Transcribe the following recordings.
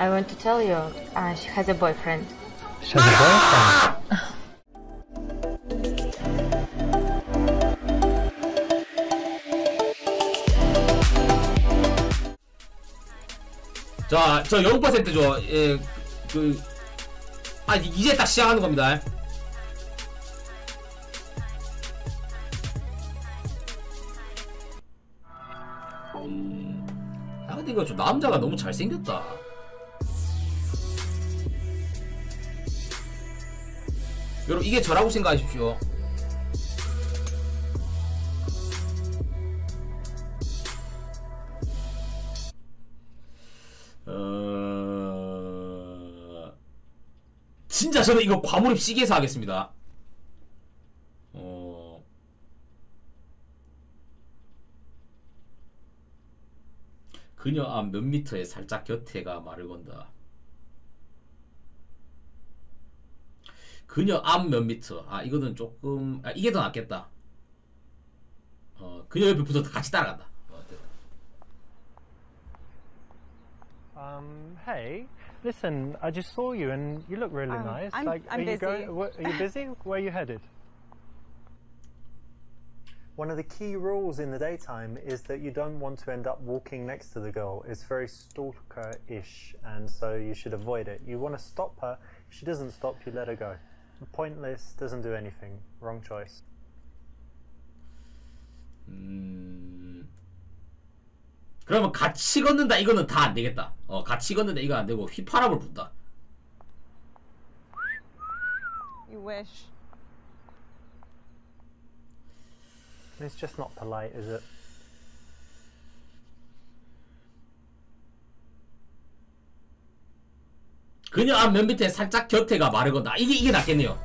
I want to tell you, she has a boyfriend. She has a boyfriend? 자, 저 0%죠. 예, 이제 딱 시작하는 겁니다. 근데 이거 좀 남자가 너무 잘생겼다. 여러분, 이게 저라고 생각하십시오. 진짜 저는 이거 과몰입 시계에서 하겠습니다. 그녀 앞 몇 미터에 살짝 곁에가 말을 건다. 그녀 앞 몇 미터. 이거는 조금 이게 더 낫겠다. 그녀 옆에 붙어서 같이 따라간다. Hey, listen, I just saw you and you look really nice. I'm busy. Are you busy? Where are you headed? One of the key rules in the daytime is that you don't want to end up walking next to the girl. It's very stalker-ish, and so you should avoid it. You want to stop her. If she doesn't stop, you let her go. Pointless, doesn't do anything. Wrong choice. 그러면 같이 걷는다 이거는 다 안 되겠다. 같이 걷는다 이거 안 되고 휘파람을 분다. You wish. It's just not polite, is it? 그녀 앞 맨 밑에 살짝 곁에가 말을 건다. 이게 낫겠네요.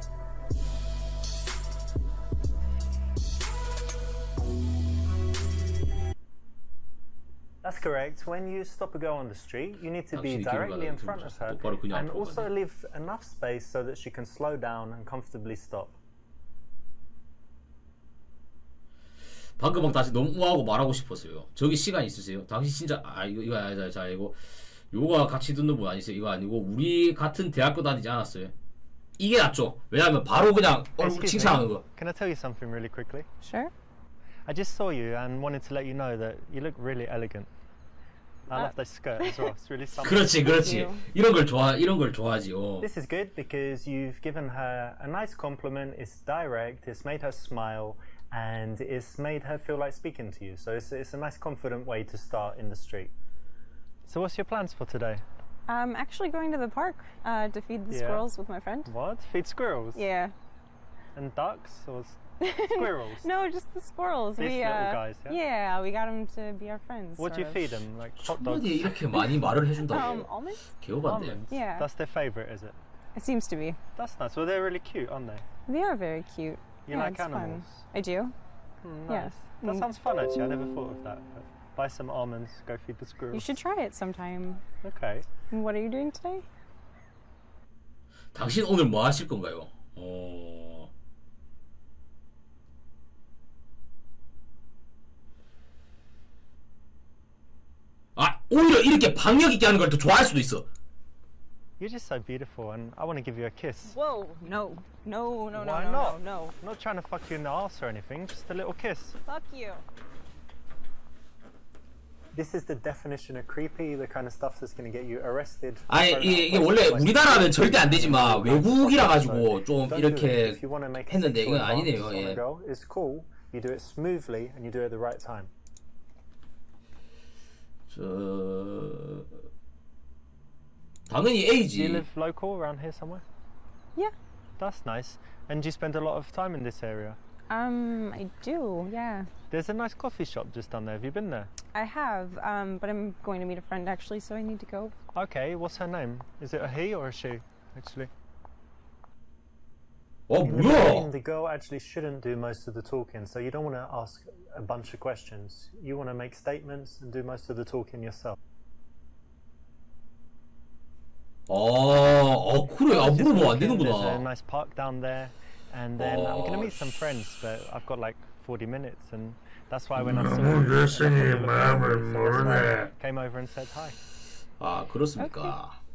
That's correct. When you stop a girl on the street, you need to be directly in front of her and also leave enough space so that she can slow down and comfortably stop. 방금 막 다시 너무 우아하고 말하고 싶었어요. 저기 시간 있으세요? 당신 진짜 이거 요가 같이 듣는 분 아니세요? 이거 아니고 우리 같은 대학교 다니지 않았어요? 이게 낫죠. 왜냐면 바로 그냥 얼굴 칭찬하는 거. Can I tell you something really quickly? Sure. I just saw you and wanted to let you know that you look really elegant. I love that skirt as well. It's really something. 그렇지. 이런 걸 좋아하지. This is good because you've given her a nice compliment. It's direct. It's made her smile. And it's made her feel like speaking to you. So it's a nice, confident way to start in the street. So what's your plans for today? I'm actually going to the park to feed the squirrels with my friend. What? Feed squirrels? Yeah. And ducks or squirrels? No, just the squirrels. These little guys, yeah? Yeah, we got them to be our friends. What do you feed them? Like hot dogs? 이렇게 많이 말을 해준다고. Almonds? 개오반데. Yeah. That's their favorite, is it? It seems to be. That's nice. Well, they're really cute, aren't they? They are very cute. You like animals? Fun. I do. Nice. Yeah. That sounds fun, actually. I never thought of that. But buy some almonds, go feed the squirrels. You should try it sometime. Okay. And what are you doing today? 당신 오늘 뭐 하실 건가요? 오히려 이렇게 박력 있게 하는 걸 더 좋아할 수도 있어. You're just so beautiful, and I want to give you a kiss. Whoa! No! Why not? No! I'm not trying to fuck you in the ass or anything. Just a little kiss. Fuck you! This is the definition of creepy. The kind of stuff that's going to get you arrested. 이게 원래 우리나라는 절대 안 되지만 외국이라 가지고 좀 이렇게 했는데 이건 아니네요. 예. It's cool. You do it smoothly and you do it at the right time. 당연히 A지. Do you live local around here somewhere? Yeah. That's nice. And do you spend a lot of time in this area? I do, yeah. There's a nice coffee shop just down there. Have you been there? I have, but I'm going to meet a friend actually, so I need to go. Okay, what's her name? Is it a he or a she, actually? 뭐야? The girl actually shouldn't do most of the talking, so you don't want to ask a bunch of questions. You want to make statements and do most of the talking yourself. 그래. 물어보면 안 되는구나. There's a nice park down there, and then I'm going to meet some friends, but I've got like 40 minutes, and that's why when I saw you, I came over and said hi. 그렇습니까? Okay.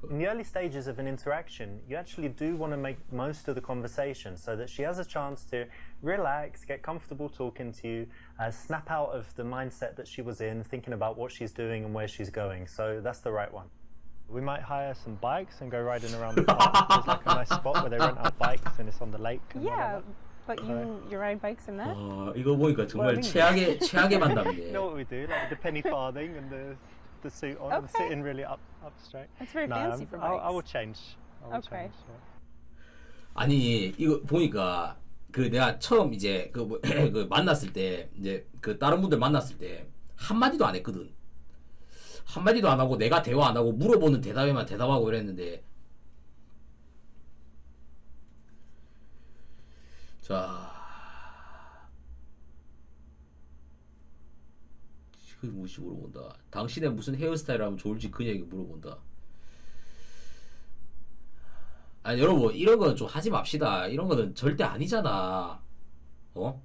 In the early stages of an interaction, you actually do want to make most of the conversation so that she has a chance to relax, get comfortable talking to you, snap out of the mindset that she was in, thinking about what she's doing and where she's going. So that's the right one. We might hire some bikes and go riding around the park. There's like a nice spot where they rent out bikes and it's on the lake. And Yeah, whatever. but you ride bikes in that? 이거 보니까 정말 Well, 최악의 만남이네. You know what we do? Like the penny farthing and the suit on, and Okay. sitting really up straight. That's very fancy for I bikes. will change. I will Okay. change, yeah. 아니 이거 보니까 그 내가 처음 이제 그 만났을 때 이제 그 다른 분들 만났을 때 한마디도 안 했거든. 한마디도 안 하고 내가 대화 안 하고 물어보는 대답에만 대답하고 이랬는데 자 지금 무시 물어본다. 당신의 무슨 헤어스타일 하면 좋을지 그녀에게 물어본다. 아니 여러분 이런 건 좀 하지 맙시다. 이런 거는 절대 아니잖아. 어?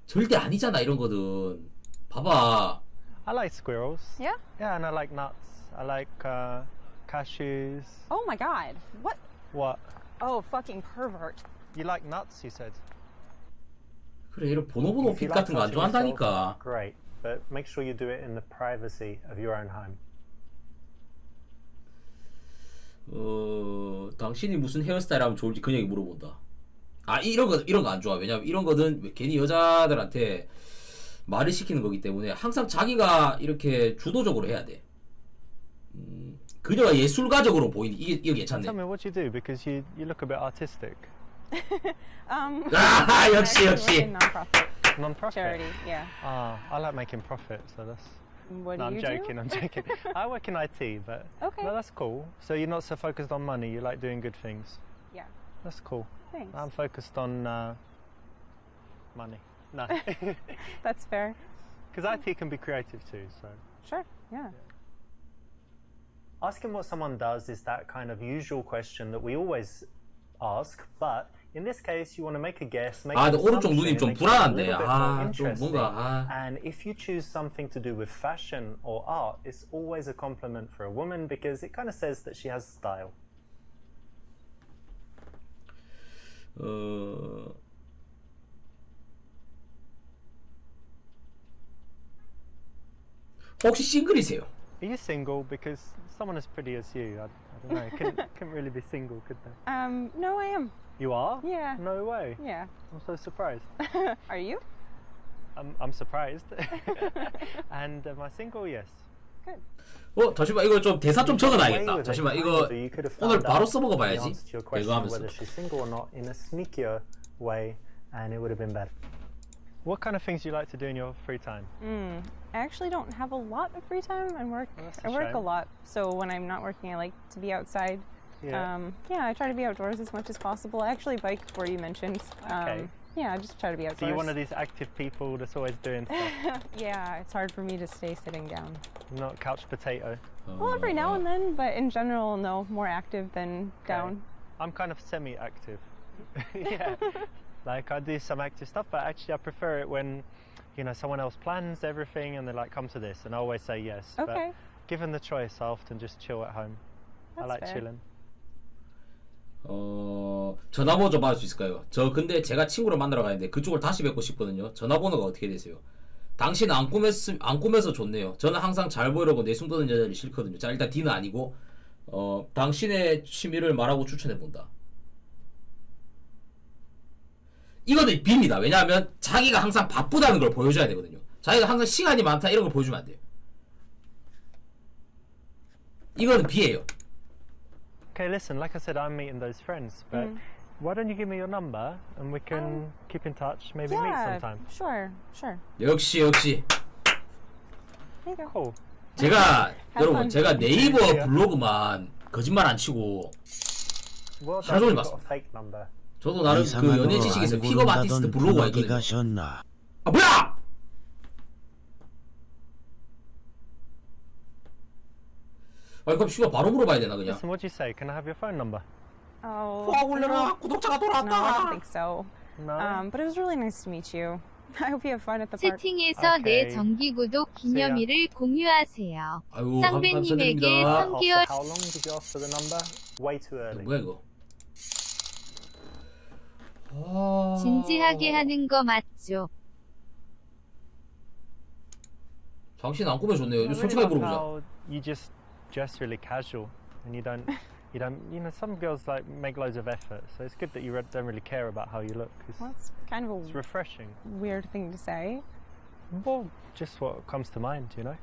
절대 아니잖아 이런 거는. 봐봐. I like squirrels. Yeah? Yeah, and I like nuts. I like cashews. Oh my god. What? What? Oh, fucking pervert. You like nuts, you said? 그래 이런 보노보노 If 핏 you like 같은 거 안 touching yourself, 좋아한다니까. great, but make sure you do it in the privacy of your own home. 당신이 무슨 헤어스타일 하면 좋을지 그녀에게 물어본다. 아 이런 거 안 좋아. 왜냐면 이런 거는 괜히 여자들한테 말을 시키는 거기 때문에 항상 자기가 이렇게 주도적으로 해야 돼. 그녀가 예술가적으로 보이니 이게 괜찮네. Tell me what you do because you look a bit artistic. 아 역시 I 역시. work in non-profit Non-profit. charity, yeah. I like making profit, so that's. What No, do I'm you joking. do? I'm joking. I work in IT, but Okay. no, that's cool. So you're not so focused on money. You like doing good things. Yeah. That's cool. Thanks. I'm focused on money. No, That's fair. because IT can be creative too. So Sure. Yeah. Asking what someone does is that kind of usual question that we always ask, but in this case, you want to make a guess, make 아, an 근데 오른쪽 assumption, 눈이 좀 make it a 불안한데. little bit more 아, 좀 interesting. 뭔가. And if you choose something to do with fashion or art, it's always a compliment for a woman because it kind of says that she has style. 혹시 싱글이세요? are you single? Because someone as pretty as you, I don't know, couldn't really be single, could they? No, I am. You are? Yeah. No way. Yeah. I'm so surprised. Are you? I'm surprised. And am I single? Yes. Good. 잠시만 이거 좀 대사 좀 Way 적어놔야겠다. with it, 잠시만 kind 이거 of, you could have 오늘 found 바로 out 써먹어 the 봐야지. answer to your 이거 question 하면서. whether she's single or not in a sneakier way, and it would have been better. What kind of things do you like to do in your free time? I actually don't have a lot of free time. I work. that's a I work a shame. lot. So when I'm not working, I like to be outside. Yeah. Yeah, I try to be outdoors as much as possible. I actually bike before you mentioned. Okay. Yeah, I just try to be outdoors. So you're one of these active people that's always doing stuff, Yeah, it's hard for me to stay sitting down. not couch potato. Well, every now and then, but in general, no, more active than down. I'm kind of semi-active. Yeah. Like I do some active stuff, but actually I prefer it when, you know, someone else plans everything and they're like, come to this, and I always say yes. Okay. But given the choice, I often just chill at home. I That's like fair. chilling. 전화번호 좀 받을 수 있을까요? 저 근데 제가 친구를 만나러 가는데 그쪽을 다시 뵙고 싶거든요. 전화번호가 어떻게 되세요? 당신 안 꾸며서 좋네요. 저는 항상 잘 보이려고 내숭 떠는 여자들이 싫거든요. 자 일단 D는 아니고 당신의 취미를 말하고 추천해본다. 이거는 B입니다. 왜냐하면 자기가 항상 바쁘다는 걸 보여줘야 되거든요. 자기가 항상 시간이 많다 이런 걸 보여주면 안 돼요. 이거는 B예요. Okay, listen, like I said, I'm meeting those friends, but why don't you give me your number and we can keep in touch, maybe meet Yeah, sometime. sure. 역시 There you go. Cool. 제가 여러분 fun. 제가 네이버 블로그만 거짓말 안 치고 Well 하루 done, 종일 you've got 봤습니다. a fake number. 저도 나름 그 연예 지식에서 픽업 아티스트 블로그가 있거든요. 아 뭐야! 아 그럼 씨발 바로 물어봐야 되나 그냥? Listen, what do you say? Can I have your phone number? Oh. 와 올려라 구독자가 No, I don't 돌아왔다. think so. No? But it was really nice to meet you. I hope you have fun at the park. 채팅에서 내 정기구독 기념일을 공유하세요. 아이고 쌍베님에게 감사드립니다. 3개월 How long did you ask for the number? Way too early. 뭐야 이거? 진지하게 하는 거 맞죠? 당신 안 꾸며줬네요. I really 솔직하게 love 물어보자. how you just dress really casual and you don't, you know, some girls like make loads of effort, so it's good that you don't really care about how you look. Well, it's kind of It's a refreshing. weird thing to say. Well, just what comes to mind, you know.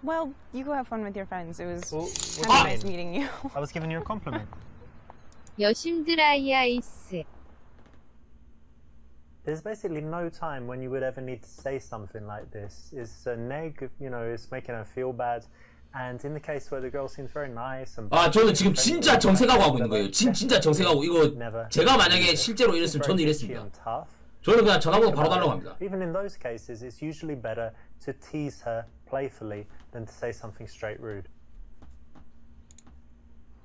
Well, you go have fun with your friends. It was Well, kind what of do you nice mean? meeting you. I was giving you a compliment. 여심 드라이아이스. There's basically no time when you would ever need to say something like this. It's a neg, you know, it's making her feel bad. And in the case where the girl seems very nice and 저는 지금 진짜 정색하고 하고 있는 거예요. 진짜 정색하고 이거 제가 만약에 실제로 이랬으면 저는 이랬습니다. 저는 그냥 전화번호 바로 달라고 합니다. Even in those cases, it's usually better to tease her playfully than to say something straight rude.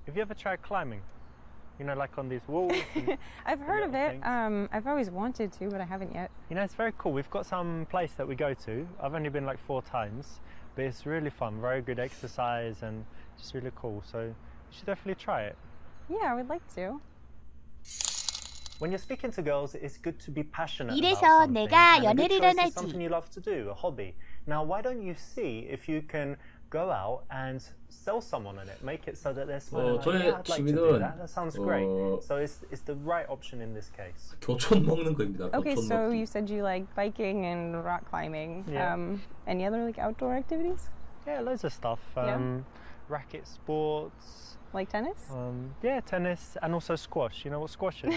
Have you ever tried climbing? You know, like on these walls? I've heard of it. things. I've always wanted to, but I haven't yet. You know, it's very cool. We've got some place that we go to. I've only been like 4 times, but it's really fun. Very good exercise and just really cool. So you should definitely try it. Yeah, I would like to. When you're speaking to girls, it's good to be passionate 이래서 about something. 내가 And a good 연애를 choice is 하나지. something you love to do, a hobby. Now, why don't you see if you can go out and sell someone on it, make it so that they're smiling. Like, 저의 yeah, I'd like to do 취미는 that. That sounds great. So it's the right option in this case. 교촌 먹는 거입니다. Okay, 교촌 so 먹기. you said you like biking and rock climbing. Yeah. Any other like outdoor activities? Yeah, loads of stuff. Yeah. Racket sports. Like tennis? Yeah, tennis and also squash. You know what squash is?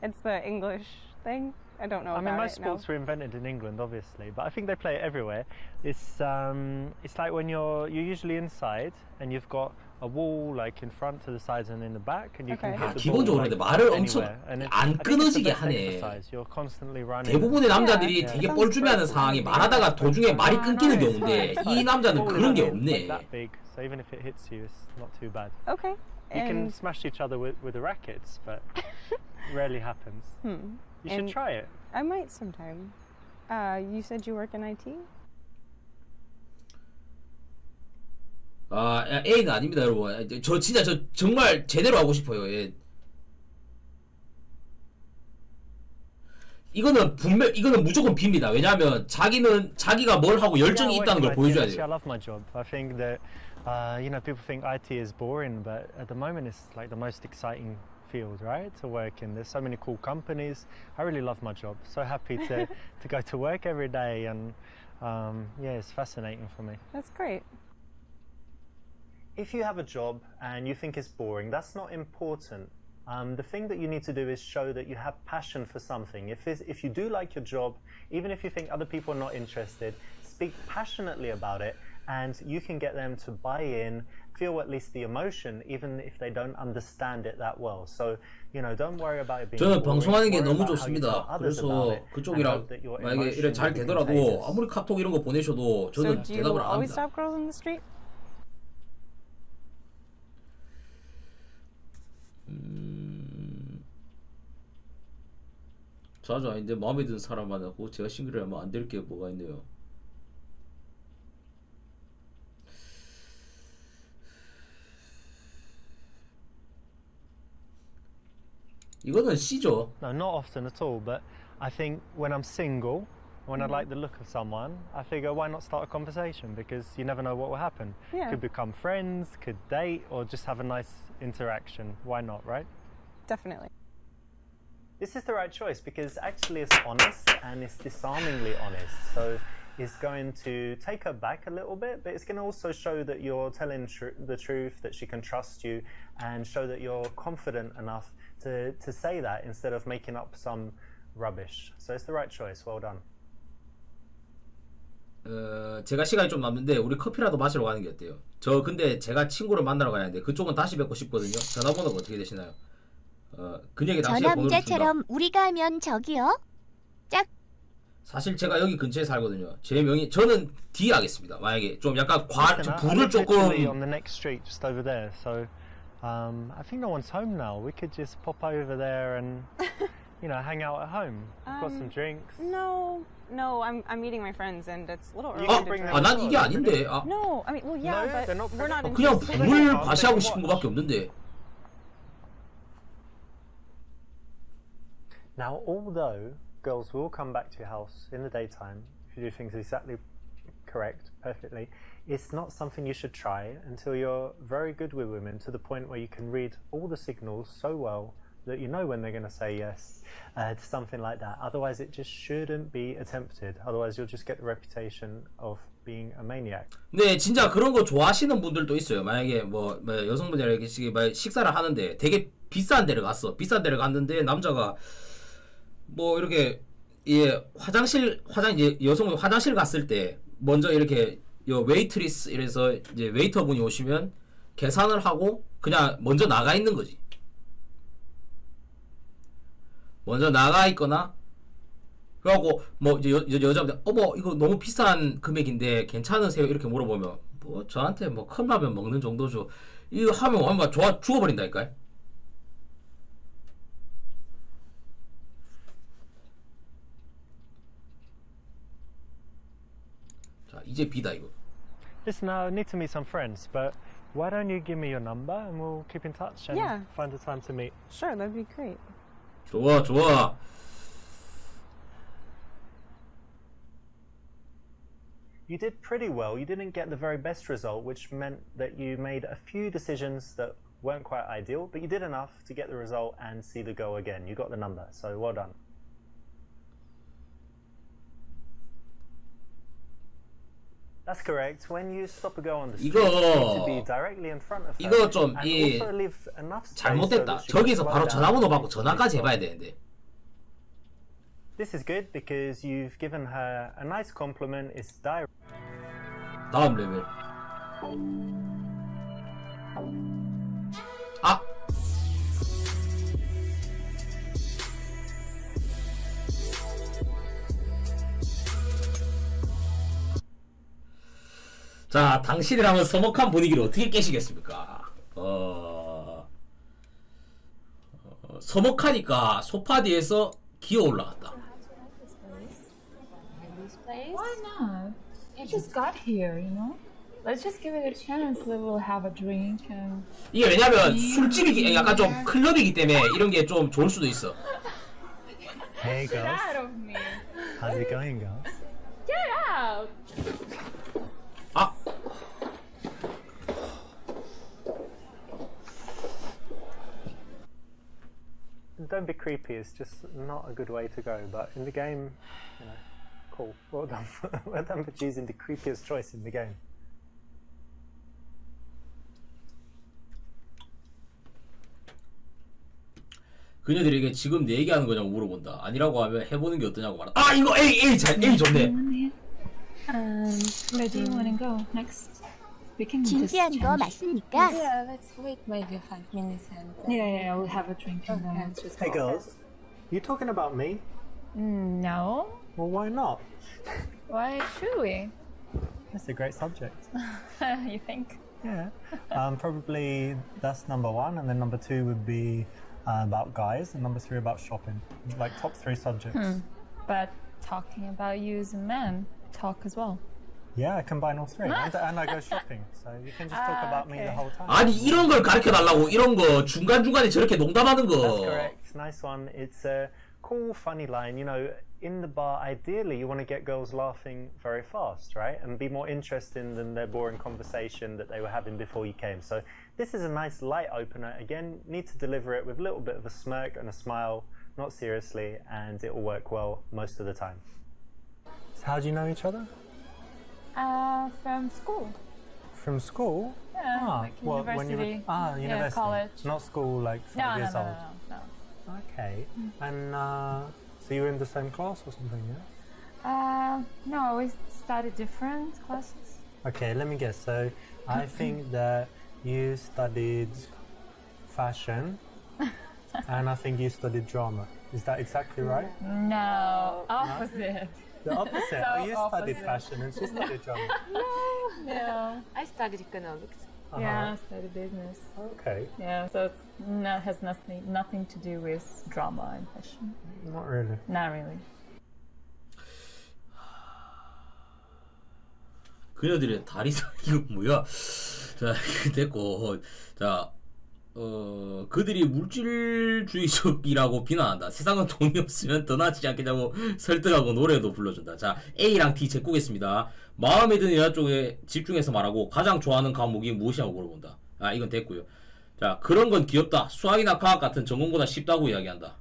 It's the English thing. I don't know I about mean, most it, no. sports were invented in England, obviously, but I think they play it everywhere. It's like when you're usually inside and you've got a wall like in front, to the sides, and in the back, and you can Okay. hit the 기본적으로 ball 근데 like, 말을 엄청 anywhere. And 안 I think it's the 끊어지게 best 하네. exercise. You're constantly running. 대부분의 남자들이 Yeah. 되게 Sounds 뻘쭘해하는 great. 상황이 말하다가 도중에 말이 끊기는 경우인데 이 남자는 Ball is 그런 게 only 없네. like that big, so even if it hits you, it's not too bad. Okay. You can And smash each other with the rackets, but rarely happens. You should And- try it. I might sometime. You said you work in IT? A는 아닙니다, 여러분. 저 진짜 정말 제대로 하고 싶어요. 예. 이거는 무조건 빕니다. 왜냐하면 자기가 뭘 하고 열정이 있다는 걸 보여줘야 Actually, I 돼요. love my job. I think that you know, people think IT is boring, but at the moment it's like the most exciting field, right, to work in. There's so many cool companies. I really love my job. So happy to go to work every day, and yeah, it's fascinating for me. That's great. If you have a job and you think it's boring, that's not important. The thing that you need to do is show that you have passion for something. If you do like your job, even if you think other people are not interested, speak passionately about it, and you can get them to buy in, feel at least the emotion, even if they don't understand it that well. So, you know, don't worry about it being 저는 boring. 방송하는 게 Worry 너무 about how you tell 좋습니다. others about 그래서 it, and 그쪽이랑 hope that your 만약에 이래 emotion 잘 will be 되더라도 contagious. 아무리 카톡 이런 거 보내셔도 So 저는 do you 대답을 안 always 합니다. stop girls in the street? 자주 아닌데 마음에 드는 사람 만나고 제가 싱글이라면 안 될 게 뭐가 있네요. 이거는 C죠. No, not often at all, but I think when I'm single, when I like the look of someone, I figure why not start a conversation, because you never know what will happen. Yeah. Could become friends, could date, or just have a nice interaction. Why not, right? Definitely. This is the right choice because actually it's honest and it's disarmingly honest. So it's going to take her back a little bit, but it's going to also show that you're telling the truth, that she can trust you, and show that you're confident enough to say that instead of making up some rubbish. So it's the right choice. Well done. 제가 시간이 좀 남는데 우리 커피라도 마시러 가는 게 어때요? 저 근데 제가 친구를 만나러 가야 하는데 그쪽은 다시 뵙고 싶거든요. 전화번호가 어떻게 되시나요? 그녀에게 저 당신의 번호를 준다. 남자처럼 우리가 하면 저기요? 짝. 사실 제가 여기 근처에 살거든요. 제 명의 저는 D 하겠습니다. 만약에 좀 약간 Listen, I 불을 live literally 조금 on the next street, just over there. So I think no one's home now. We could just pop over there and you know, hang out at home. Got some drinks. No, I'm meeting my friends, and it's a little early can to bring drink. them. 난 이게 아닌데. 아, No, I mean, well, yeah, No, but they're not we're not 그냥 interested. 물 과시하고 싶은 거밖에 없는데. Now, although girls will come back to your house in the daytime if you do things exactly correct, perfectly, it's not something you should try until you're very good with women to the point where you can read all the signals so well that you know when they're going to say yes to something like that. Otherwise, it just shouldn't be attempted. Otherwise, you'll just get the reputation of being a maniac. 네, 진짜 그런 거 좋아하시는 분들도 있어요. 만약에 뭐 여성분들이 이렇게 식사를 하는데 되게 비싼 데를 갔어. 비싼 데를 갔는데 남자가 뭐 이렇게 화장실 이제 여성분이 화장실 갔을 때 먼저 이렇게 웨이트리스 이래서 이제 웨이터분이 오시면 계산을 하고 그냥 먼저 나가 있는 거지. 먼저 나가 있거나 그래갖고 뭐 이제 여자분들 어머 이거 너무 비싼 금액인데 괜찮으세요? 이렇게 물어보면 뭐 저한테 뭐 컵라면 먹는 정도죠. 이거 하면 아마 죽어버린다니까요. 자 이제 B다 이거. Listen, I need to meet some friends, but why don't you give me your number and we'll keep in touch and Yeah. find a time to meet. Sure, that'd be great. 좋아 좋아. You did pretty well. You didn't get the very best result, which meant that you made a few decisions that weren't quite ideal, but you did enough to get the result and see the goal again. You got the number, so well done. That's correct. When you stop a girl on the street, you need to be directly in front of her. 이거 좀 and also leave enough space so 잘못됐다. that she can 저기서 slow 바로 down 전화번호 and 받고 make 전화까지 the 해봐야 result. 되는데. This is good because you've given her a nice compliment. It's direct. 다음 레벨. 아! 자, 당신이라면 서먹한 분위기를 어떻게 깨시겠습니까? 서먹하니까 소파 뒤에서 기어 올라갔다. Why not? You just got here, you know? Let's just give it a chance. We will have a drink and... 이게 왜냐면 술집이 약간 좀 클럽이기 때문에 이런 게 좀 좋을 수도 있어. Hey Get girls, out of me! how's it going, girls? Get out! 아! Don't be creepy. It's just not a good way to go. But in the game, you know, cool. Well done. Well done for choosing the creepiest choice in the game. 그녀들에게 지금 내 얘기하는 거냐고 물어본다. 아니라고 하면 해보는 게 어떠냐고 말한다. 아 이거 A 좋네. Where do you want to go next? We can just 진지한 거 change. 맞습니까? Yeah, let's wait maybe 5 minutes and Yeah, we'll have a drink and then Okay. just Hey go. girls, you talking about me? No. Well, why not? Why should we? That's a great subject. You think? Yeah. Probably that's number one, and then number two would be about guys, and number three about shopping. Like top three subjects. But talking about you as a man, talk as well. Yeah, I combine all three, and I go shopping, so you can just talk about me the whole time. 아니 이런 걸 가르쳐 달라고 이런 거 중간 중간에 저렇게 농담하는 That's 거. correct. Nice one. It's a cool, funny line. You know, in the bar, ideally, you want to get girls laughing very fast, right? And be more interesting than their boring conversation that they were having before you came. So this is a nice light opener. Again, need to deliver it with a little bit of a smirk and a smile, not seriously, and it will work well most of the time. So how do you know each other? From school. From school? Yeah, like well, when you were, university. university. College. Not school, like 5 years old. No. Okay. And so you were in the same class or something, yeah? No, we studied different classes. Okay, let me guess. So I think that you studied fashion and I think you studied drama. Is that exactly right? No, opposite. The opposite. So You studied opposite. fashion and she studied drama. No. I studied economics. Yeah, study business. Okay. Yeah, so it's has nothing to do with drama and fashion. Not really. Not really. 그녀들의 다리 사이 이거 뭐야? 자 됐고 자 그들이 물질주의적이라고 비난한다. 세상은 돈이 없으면 떠나지 않겠냐고 설득하고 노래도 불러준다. 자 A랑 T 제꾸겠습니다. 마음에 드는 여자 쪽에 집중해서 말하고 가장 좋아하는 과목이 무엇이냐고 물어본다. 아 이건 됐고요. 자 그런 건 귀엽다. 수학이나 과학 같은 전공보다 쉽다고 이야기한다.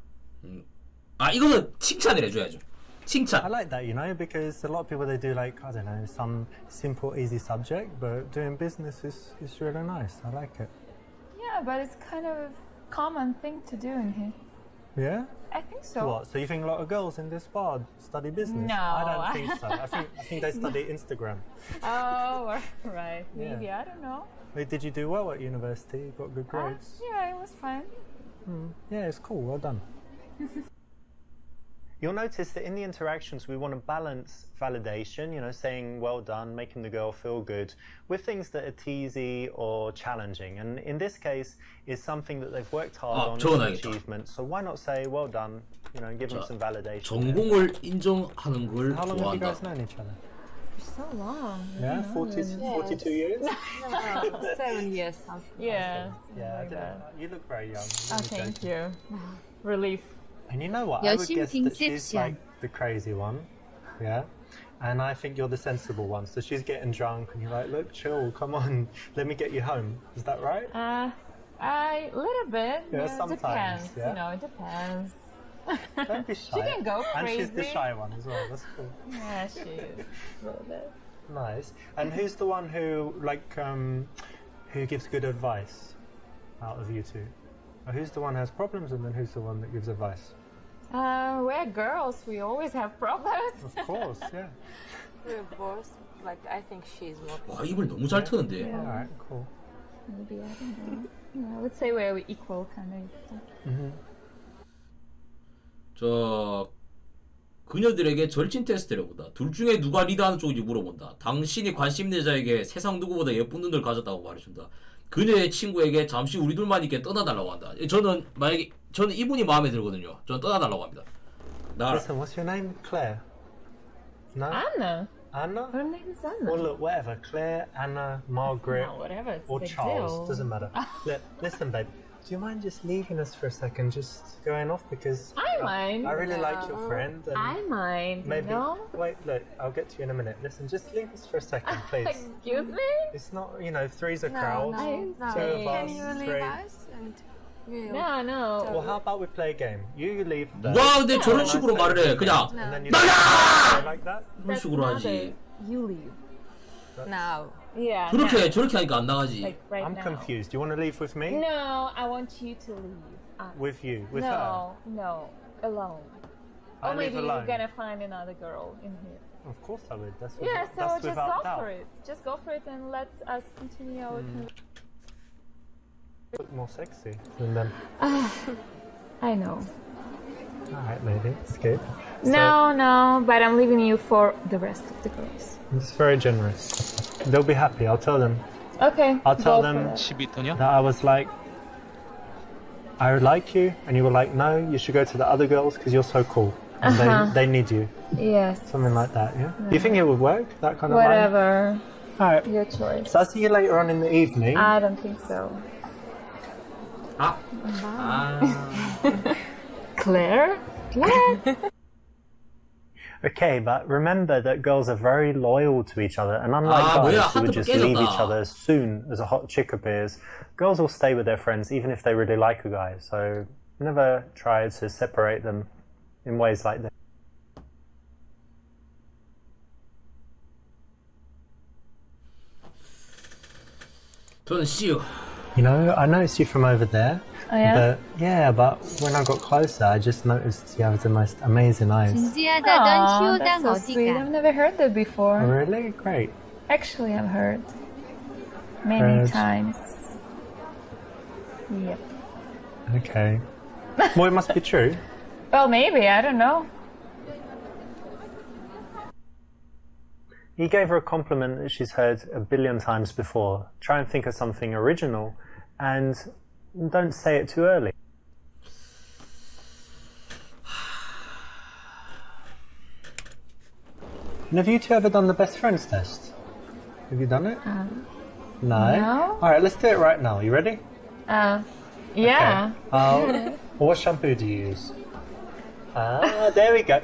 아 이거는 칭찬을 해줘야죠. 칭찬. I like that, you know, because a lot of people they do like, I don't know, some simple easy subject, but doing business is really nice. I like it. Yeah, but it's kind of a common thing to do in here. Yeah? I think so. What? So you think a lot of girls in this bar study business? No. I don't think so. I think they study Instagram. Oh, right. Yeah. Maybe, I don't know. Wait, did you do well at university? You got good grades? Yeah, it was fine. Yeah, it's cool. Well done. You'll notice that in the interactions we want to balance validation, you know, saying well done, making the girl feel good, with things that are teasy or challenging. And in this case, is something that they've worked hard on as an achievement. So why not say well done, you know, and give them some validation. 전공을 인정하는 걸 How long have you 좋아한다. guys known each other? So long. Yeah, 42 years? No, 7 years. Yeah. Yeah, I like didn't that. know. You look very young. Oh, thank you. Relief. And you know what? I would guess that she's 여심빙cep션. like the crazy one. Yeah. And I think you're the sensible one. So she's getting drunk and you're like, look, chill, come on, let me get you home. Is that right? A little bit. Yeah, It sometimes, depends. yeah. You know, it depends. Don't be shy. She can go And crazy. she's the shy one as well. That's cool. Yeah, she is. A little bit. Nice. And who's the one who, like, who gives good advice out of you two? Or who's the one who has problems and then who's the one that gives advice? We're girls. We always have problems. Of course, yeah. We're both, like, I think she's more. 와 입을 너무 잘 트는데. Alright, cool. Maybe, I don't know. Yeah, I would say we're equal, kind of. 저 그녀들에게 절친 테스트를 해본다. 둘 중에 누가 리드하는 쪽인지 물어본다. 당신이 관심 있는 여자에게 세상 누구보다 예쁜 눈을 가졌다고 말해준다. 그녀의 친구에게 잠시 우리 둘만 있게 떠나달라고 한다. 저는 만약에 저는 이분이 마음에 들거든요. 저는 떠나달라고 합니다. Listen, what's your name? Claire? No? Anna. Anna? Her name is Anna. Well, look, whatever. Claire, Anna, Margaret, No, whatever. It's or a big Charles. deal. Doesn't matter. Look, listen, babe. Do you mind just leaving us for a second? Just going off because I mind. I really like your friend. And I mind. maybe. You know? Wait, look. I'll get to you in a minute. Listen, just leave us for a second, please. Excuse me? It's not, you know, three's a crowd. No. Two of us, Can you leave three. us? And we'll... No. Well, how about we play a game? You leave first. 와 근데 저런 식으로 말을 해. 그냥 And then you 나가! like that? 그런 식으로 하지. You leave. Now. Yeah. 저렇게 저렇게 하니까 안 나가지. Like right I'm now. confused. Do you want to leave with me? No, I want you to leave. Us. With you? With her? No, alone. I Or maybe leave alone. you're gonna find another girl in here. Of course I would. That's Yeah, without, so that's just without go doubt. for it. Just go for it and let us continue our conversation. Look more sexy than them. I know. Alright, maybe. It's good. No, but I'm leaving you for the rest of the girls. It's very generous. They'll be happy. I'll tell them. Okay. I'll tell go for them that. 12토냐? that I was like, I would like you, and you were like, no, you should go to the other girls because you're so cool. And they need you. Yes. Something like that, yeah? Do you think it would work? That kind of line? Whatever. Alright. Your choice. So I'll see you later on in the evening. I don't think so. 아. Claire? What? Okay, but remember that girls are very loyal to each other, and unlike guys who would just leave each other as soon as a hot chick appears, girls will stay with their friends even if they really like a guy. So never try to separate them in ways like this. 저는 C요. You know, I noticed you from over there. Oh, yeah? But when I got closer, I just noticed you have the most amazing eyes. 진지하다던 Aw, 시오당 that's so sweet. I've 어디가? never heard that before. Oh, really? Great. Actually, I've heard many Heard. times. Yep. Okay. Well, it must be true. Well, maybe. I don't know. He gave her a compliment that she's heard a billion times before. Try and think of something original and don't say it too early. And have you two ever done the best friends test? Have you done it? No? Alright, let's do it right now. You ready? Yeah. Okay. What shampoo do you use? There we go.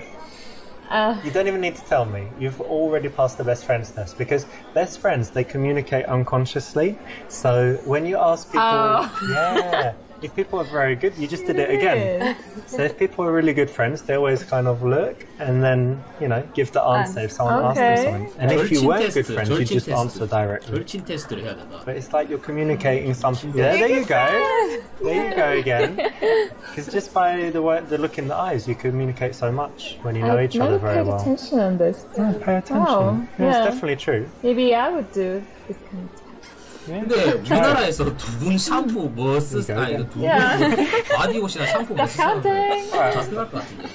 You don't even need to tell me. You've already passed the best friends test because best friends, they communicate unconsciously. So when you ask people, yeah, if people are very good, you just did it again. So if people are really good friends, they always kind of look and then, you know, give the answer if someone asks them something. And if you weren't good friends, you just answer directly. 절친 테스트를 해야 된다. But it's like you're communicating something. Yeah, there you go. There you go again. Because just by the look in the eyes, you communicate so much when you know each other very well. I've never paid attention on this. Yeah, pay attention. Oh, It's yeah. definitely true. Maybe I would do this kind of test. 근데 우리나라에서 두 분 샴푸 뭐 쓰세요? 아니 두 분 바디워시나 샴푸 뭐 쓰세요? 다 생각할 것 같은데.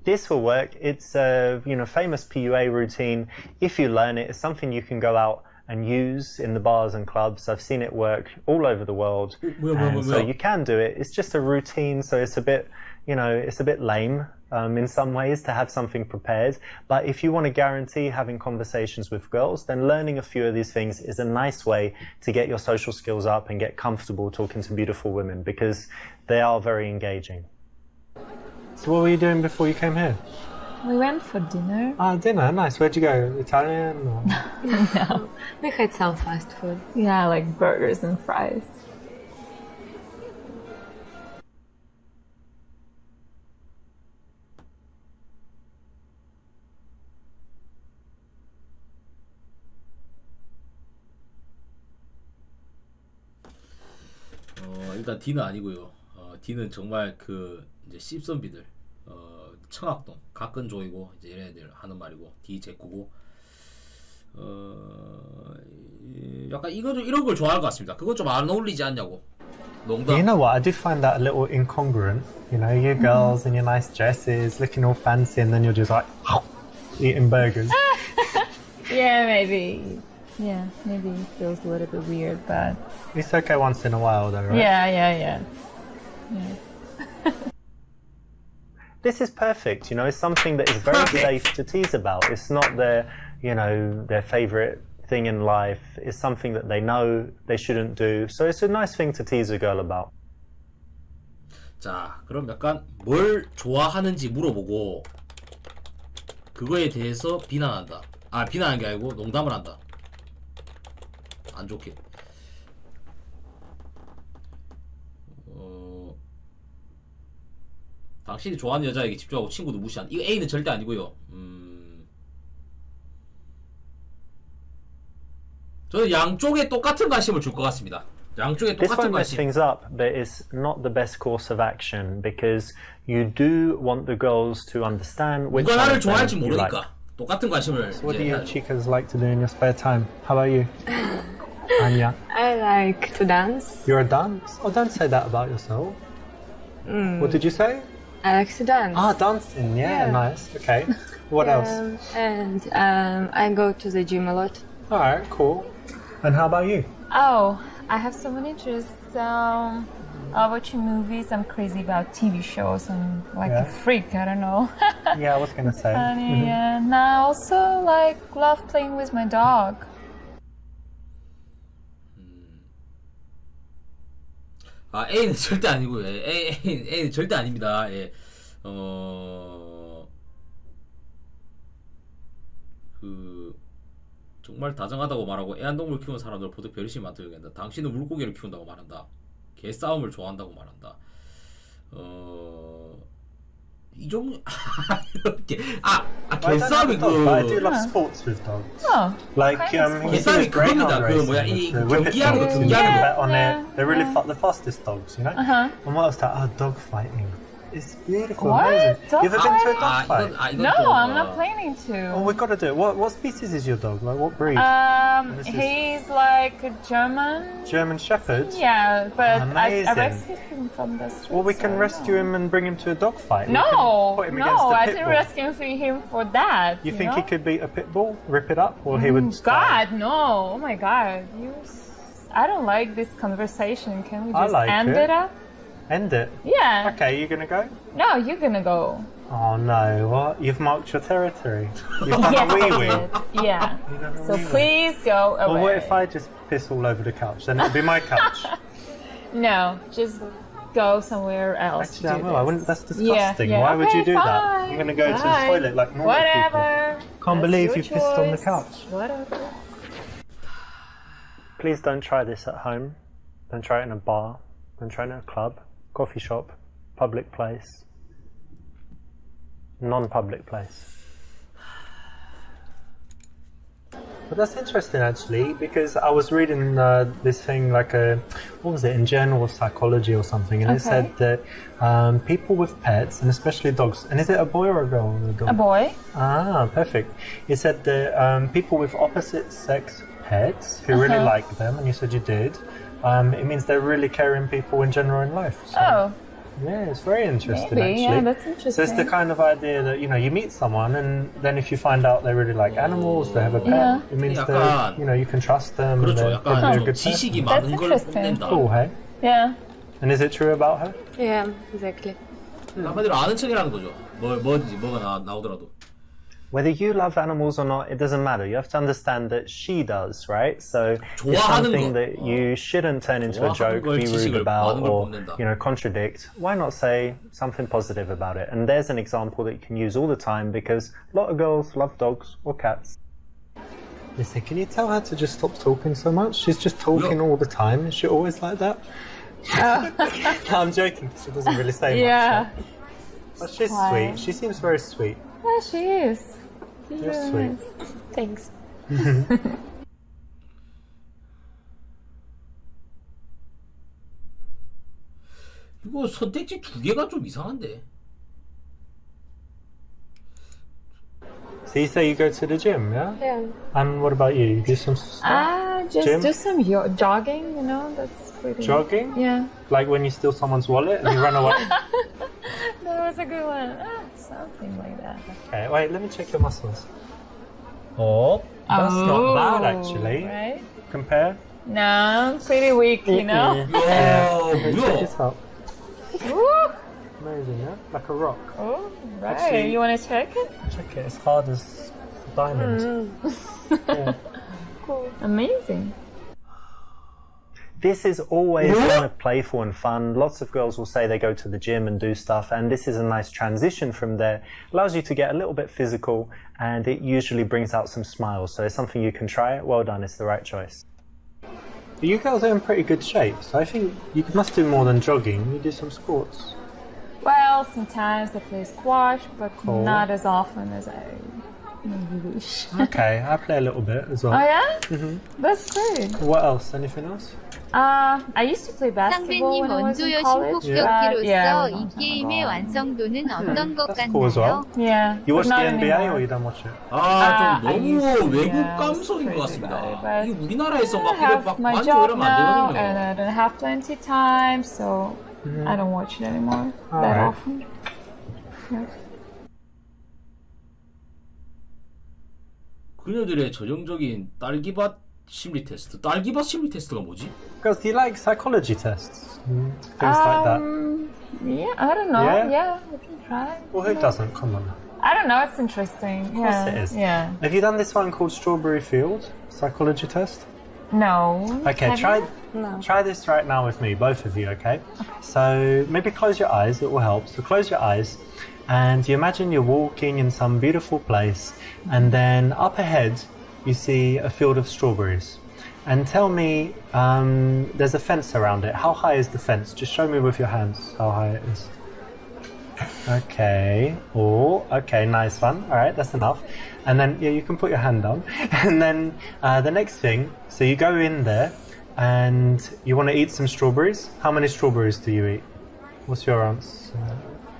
This will work. It's a famous PUA routine. If you learn it, it's something you can go out and use in the bars and clubs. I've seen it work all over the world. So you can do it. It's just a routine, so it's a bit, it's a bit lame in some ways to have something prepared. But if you want to guarantee having conversations with girls, then learning a few of these things is a nice way to get your social skills up and get comfortable talking to beautiful women because they are very engaging. So what were you doing before you came here? We went for dinner. Dinner, nice. Where'd you go? Italian? Or... No. We had some fast food. Yeah, like burgers and fries. 일단 D는 아니고요. D는 정말 그 이제 씹선비들, 청학동, 가끈조이고 이제 이런 애들 하는 말이고 D 제꾸고 약간 이런 걸 좋아할 것 같습니다. 그건 좀 안 어울리지 않냐고. 농담. You know what? I did find that a little incongruent. You know, you girls in your nice dresses, looking all fancy, and then you're just like eating burgers. Yeah, maybe. Yeah, maybe it feels a little bit weird, but It's okay once in a while, though, right? yeah. This is perfect. It's something that is very safe to tease about. It's not their favorite thing in life. It's something that they know they shouldn't do. So it's a nice thing to tease a girl about. 자, 그럼 약간 뭘 좋아하는지 물어보고 그거에 대해서 비난한다. 비난하는 게 아니고 농담을 한다. 안 좋게. 당신이 좋아하는 여자에게 집중하고 친구도 무시한다. 이거 A는 절대 아니고요. 저는 양쪽에 똑같은 관심을 줄 것 같습니다. 양쪽에 This 똑같은 won't mess 관심. things up, but it's not the best course of action because you do want the girls to understand which 누가 one 나를 of them 좋아할지 you like. 모르니까 똑같은 관심을. So what do you chicas like to do in your spare time? How about you? Anya? I like to dance. You're a dance? Oh, don't say that about yourself. What did you say? I like to dance. Dancing. Yeah, nice. Okay. What else? And I go to the gym a lot. All right, cool. And how about you? Oh, I have so many interests. Watching movies. I'm crazy about TV shows. I'm like a freak. I don't know. Yeah, I was gonna say. And I also love playing with my dog. A는 절대 아니고요. A는 절대 아닙니다. 예. 정말 다정하다고 말하고 애완동물 키우는 사람들 보통 별의심이 많다고 얘기한다. 당신은 물고기를 키운다고 말한다. 개싸움을 좋아한다고 말한다. 이 정도 개싸움이 I do love sports with dogs. Oh, Like 개싸움이 그겁니다. 그 뭐야 이 경기하는 거 bet on it. They're really the fastest dogs, you know. And what else? Dog fighting. It's beautiful, What? amazing. Dog You ever been to a fight? dog fight? No, I'm not planning to. Oh, we've got to do it. What species is your dog? Like, what breed? This is- He's like a German. German Shepherd? Yeah, but I Amazing. rescued him from the street. Well, we can rescue him and bring him to a dog fight. We No, can put him against no, a I pit didn't bull. rescue him for that. You think know? he could beat a pit bull, rip it up, or he would? God, no! Oh my God, I don't like this conversation. Can we I just like end it. it up? End it. Yeah. Okay, you gonna go? No, you're gonna go. Oh no! What? You've marked your territory. You've done Yes, a wee I wee. did. Yeah. So please go away. Well, what if I just piss all over the couch? Then it'd be my couch. No, just go somewhere else. Actually, I do will. I this. wouldn't. That's disgusting. Yeah, Why would you okay, do that? fine, I'm gonna go to the fine. toilet like normal Whatever. people. Can't That's believe your you pissed on the choice. couch. Whatever. Please don't try this at home. Don't try it in a bar. Don't try it in a club, coffee shop, public place, non-public place. But that's interesting actually, because I was reading this thing like what was it, in Journal of Psychology or something, and it said that people with pets, and especially dogs, and is it a boy or a girl? A boy. Ah, perfect. It said that people with opposite sex pets who really like them, and you said you did, it means they're really caring people in general in life. So, Oh. yeah, it's very interesting Maybe, actually. yeah, that's interesting. So it's the kind of idea that, you know, you meet someone and then if you find out they really like animals, they have a pet, Yeah. it means 약간- that, you know, you can trust them. 그렇죠. and they're probably 약간 a 좀 good 지식이 person. 많은 걸 interesting. 뽐낸다. Cool, hey? Yeah. And is it true about her? Yeah, exactly. 한마디로 아는 척이라는 거죠. 뭐가 나오더라도. Whether you love animals or not, it doesn't matter. You have to understand that she does, right? So it's 좋아하는 something 거. that you shouldn't turn into a 좋아하는 joke, 걸 be rude 지식을 about, 많은 걸 or 뽐낸다. contradict. Why not say something positive about it? And there's an example that you can use all the time because a lot of girls love dogs or cats. Listen, can you tell her to just stop talking so much? She's just talking all the time. Is she always like that? No, I'm joking. She doesn't really say much. Yeah. So. But she's Why? sweet. She seems very sweet. Yeah, she is. She's You're really sweet. nice. Thanks. 이거 선택지 두 개가 좀 이상한데. So you say you go to the gym, yeah? Yeah. And what about you? You do some stuff? Just Gym? do some jogging, you know, that's pretty. Jogging? Yeah. Like when you steal someone's wallet and you run away? That was a good one. Something like that. Okay, wait, let me check your muscles. Oh, that's not bad actually. Right? Compare. No, pretty weak, you know? 야, Check 뭐야? this out. Woo! Amazing, yeah? Like a rock. Oh, right. Actually- You want to check it? Check it, it's hard as diamonds. Yeah. Amazing. This is always kind of playful and fun. Lots of girls will say they go to the gym and do stuff, and this is a nice transition from there. Allows you to get a little bit physical, and it usually brings out some smiles. So it's something you can try. Well done, it's the right choice. But you girls are in pretty good shape, so I think you must do more than jogging. You do some sports. Well, sometimes I play squash, but Cool. not as often as I maybe wish. Okay, I play a little bit as well. Oh yeah? That's great. What else? Anything else? I used to play basketball 쌍배님 when I was in 원조 college. 여신 yeah, 폭격기로서 이 게임의 완성도는 어떤 것 That's cool as well. 같나요? Yeah. You watch but the not NBA anymore. or you don't watch it? 아, 좀 I used 너무 to, 외국 yeah, 감성인 것 crazy 같습니다. about it, but 이게 우리나라에서 I 막 이래 have 막 my 완전 job 이러면 안 now, and 되거든요. I don't have plenty time, so I don't watch it anymore that Alright. often. Yeah. 그녀들의 전형적인 딸기밭 심리 테스트. 딸기밭 심리 테스트가 뭐지? Girls, do you like psychology tests? Things like that. Yeah, I don't know. Yeah? Yeah, we can try. Well, who doesn't? Come on. I don't know. It's interesting. Of course yeah. it is. Yeah. Have you done this one called Strawberry Field? Psychology test? No. Okay, Have try you? try this right now with me, both of you, okay? So maybe close your eyes, it will help. So close your eyes and you imagine you're walking in some beautiful place and then up ahead you see a field of strawberries. And tell me, there's a fence around it. How high is the fence? Just show me with your hands how high it is. Okay. Oh, okay, nice one. All right, that's enough. And then, yeah, you can put your hand down. And then the next thing, so you go in there and you want to eat some strawberries. How many strawberries do you eat? What's your answer?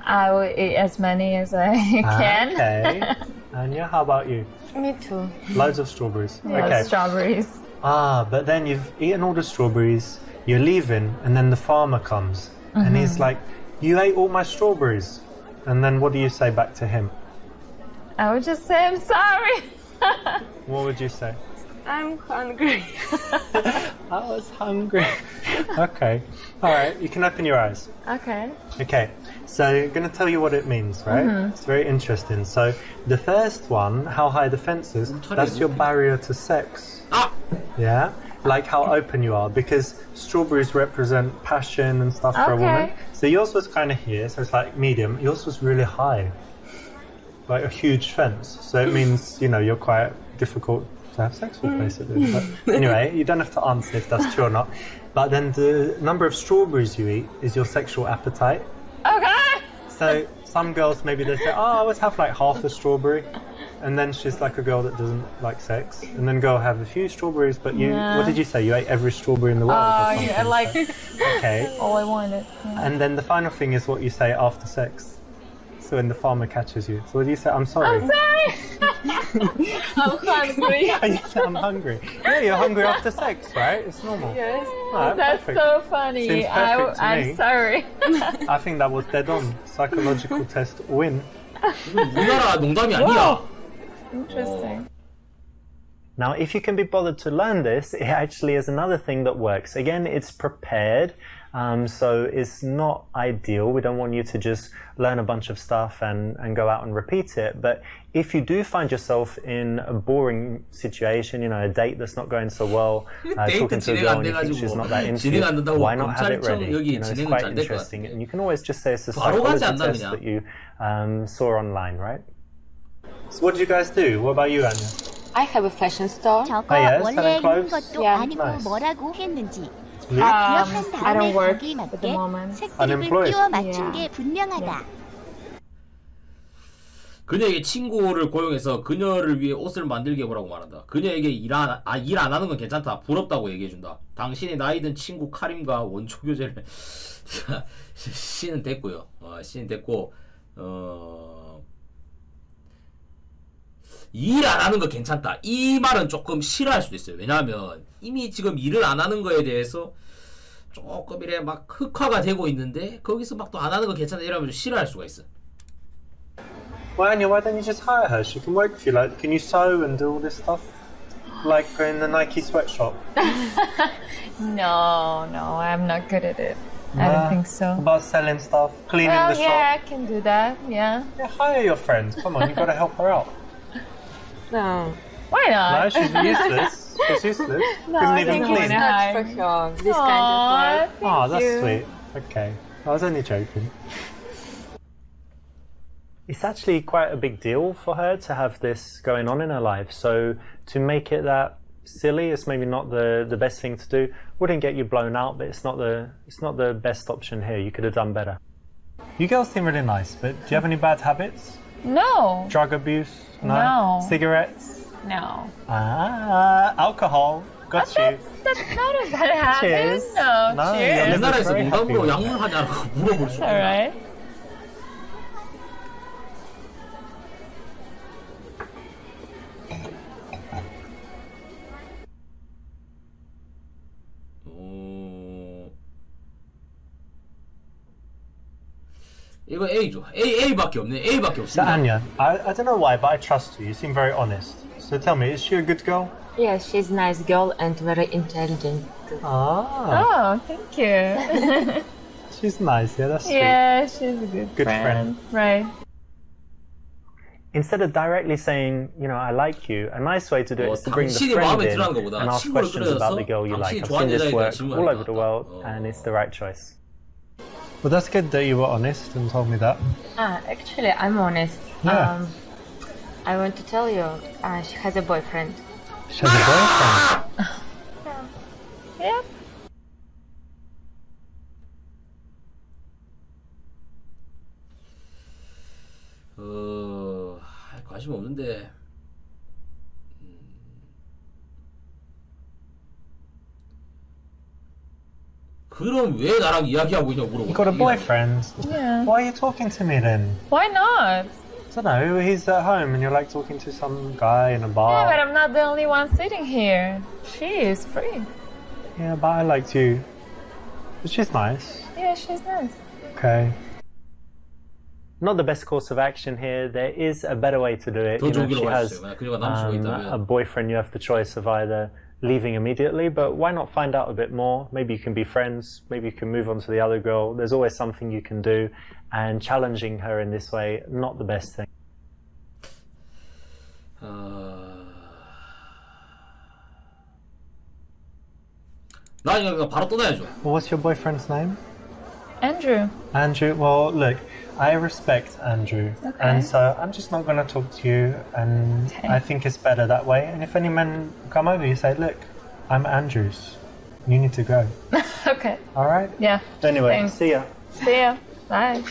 I will eat as many as I can. Okay. Anya, how about you? Me too. Loads of strawberries. Yeah, Okay. strawberries. But then you've eaten all the strawberries, you're leaving, and then the farmer comes. And he's like, you ate all my strawberries. And then what do you say back to him? I would just say I'm sorry. What would you say? I'm hungry. I was hungry. Okay. All right, you can open your eyes. Okay. Okay, so I'm going to tell you what it means, right? It's very interesting. So the first one, how high the fence is, that's your barrier to sex. Yeah? Like how open you are, because strawberries represent passion and stuff for a woman. Okay. So yours was kind of here, so it's like medium. Yours was really high, like a huge fence. So it means, you know, you're quite difficult to have sex with, basically. But anyway, you don't have to answer if that's true or not. But then the number of strawberries you eat is your sexual appetite. Okay. So some girls, maybe they say, oh, I always have like half a strawberry. And then she's like a girl that doesn't like sex. And then go have a few strawberries, but you, what did you say? You ate every strawberry in the world or something? Yeah, like Okay. all I wanted. Yeah. And then the final thing is what you say after sex. So when the farmer catches you. So what do you say? I'm sorry. I'm sorry. I'm hungry. You say, I'm hungry. Yeah, you're hungry after sex, right? It's normal. Yes. Alright, That's perfect. so funny. Seems perfect to I'm me. sorry. I think that was dead on. Psychological test win. 우리나라 농담이 아니야. Interesting. Now, if you can be bothered to learn this, it actually is another thing that works. Again, it's prepared, so it's not ideal. We don't want you to just learn a bunch of stuff and go out and repeat it. But if you do find yourself in a boring situation, you know, a date that's not going so well, talking to a girl and you think she's not that into you, why not have it ready? You know, it's quite interesting. And you can always just say it's a psychology test that you saw online, right? So what did you guys do? What about you, Anya? I have a fashion store. 저거 yes, 원래 selling 있는 clothes? 것도 Yeah. 아니고 Nice. 뭐라고 했는지 I 기억한 don't 다음에 work 거기 at the 맞게 moment. 색드립을 Unemployed. 끼워 맞춘 Yeah. 게 분명하다. 그녀에게 친구를 고용해서 그녀를 위해 옷을 만들게 해보라고 말한다. 그녀에게 일 안 하는 건 괜찮다. 부럽다고 얘기해준다. 당신의 나이든 친구 카림과 원초 교제를 C는 됐고요. C는 됐고 일 안 하는 거 괜찮다. 이 말은 조금 싫어할 수도 있어요. 왜냐하면 이미 지금 일을 안 하는 거에 대해서 조금 이래 막 흑화가 되고 있는데 거기서 막 또 안 하는 거 괜찮다 이러면 좀 싫어할 수가 있어. Well, Anya, why don't you just hire her? She can work for you. Like, can you sew and do all this stuff? Like in the Nike sweatshop? No, I'm not good at it. I don't think so. About selling stuff, cleaning Well, the shop? yeah, I can do that. Yeah. Yeah, hire your friends. Come on, you've got to help her out. No. Why not? No, she's useless. She's useless. No, Couldn't I even think clean. it's not. For sure. This Aw, kind of work. Oh, thank that's you. sweet. Okay, I was only joking. It's actually quite a big deal for her to have this going on in her life. So to make it that silly, it's maybe not the best thing to do. Wouldn't get you blown out, but it's not the best option here. You could have done better. You girls seem really nice, but do you have any bad habits? No. Drug abuse? No. Cigarettes? No. Alcohol. Got you. That's not a bad habit. Cheers. No, No, cheers. you're 옛날에서 very happy 농담으로 with 약물 하냐고 물어볼 수 있나? Alright. 이거 A죠. A밖에 없네. A밖에 So 없습니다. Anya, I don't know why, but I trust you. You seem very honest. So tell me, is she a good girl? Yes, she's a nice girl and very intelligent. Ah, Oh, thank you. she's nice. Yeah, that's sweet. Yeah, she's a good, Good friend. Right. Instead of directly saying, you know, I like you, a nice way to do it is to bring the 당신이 friend 마음에 in 들어하는 것보다 and ask 친구를 questions about the girl you like. 당신이 I've seen 좋아하는 this 여자에 대한 work 질문을 all 하는 over the 것 world, 같다. and it's the right choice. Well, that's good that you were honest and told me that. Actually, I'm honest. Yeah. I want to tell you, she has a boyfriend. She has a boyfriend. Yep. 관심 없는데. 그럼 왜 나랑 이야기하고 있냐고 You got a 물어보고. boyfriend? Yeah. Why are you talking to me then? Why not? I don't know, he's at home and you're like talking to some guy in a Yeah, bar. but I'm not the only one sitting here. She is free. Yeah, but I liked you. But she's nice. Yeah, she's nice. Okay. Not the best course of action here. There is a better way to do it. 더 You know, 좋은 if 길로 she has 가셨어요. 그녀가 남친과 a 있다면. boyfriend, you have the choice of either leaving immediately, but why not find out a bit more? Maybe you can be friends, maybe you can move on to the other girl. There's always something you can do, and challenging her in this way, not the best thing. 나 이거 바로 떠나야죠. Well, what's your boyfriend's name? Andrew. Andrew. Well, look, I respect Andrew, and so I'm just not going to talk to you, and I think it's better that way. And if any men come over, you say, look, I'm Andrew's. You need to go. Okay. All right? Yeah. Anyway, Thanks. see ya. See ya. Bye.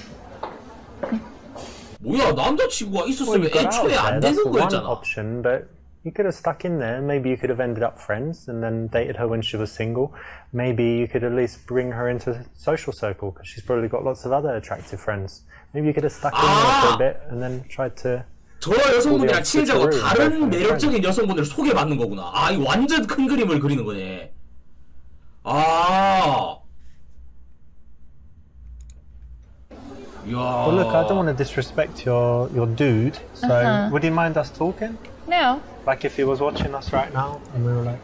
뭐야 남자친구가 Well, 있었으면 you got out 애초에 안 there. That's 되는 the one 거였잖아. option, but you could have stuck in there. Maybe you could have ended up friends and then dated her when she was single. Maybe you could at least bring her into a social circle because she's probably got lots of other attractive friends. Maybe you could have stuck in there for a bit and then tried to. 저 여성분들이랑 친해지고 다른 매력적인 여성분들을 소개받는 거구나. 아, 이 완전 큰 그림을 그리는 거네. 아. Well, look, I don't want to disrespect your dude, so would you mind us talking? No. Like if he was watching us right now and we were like,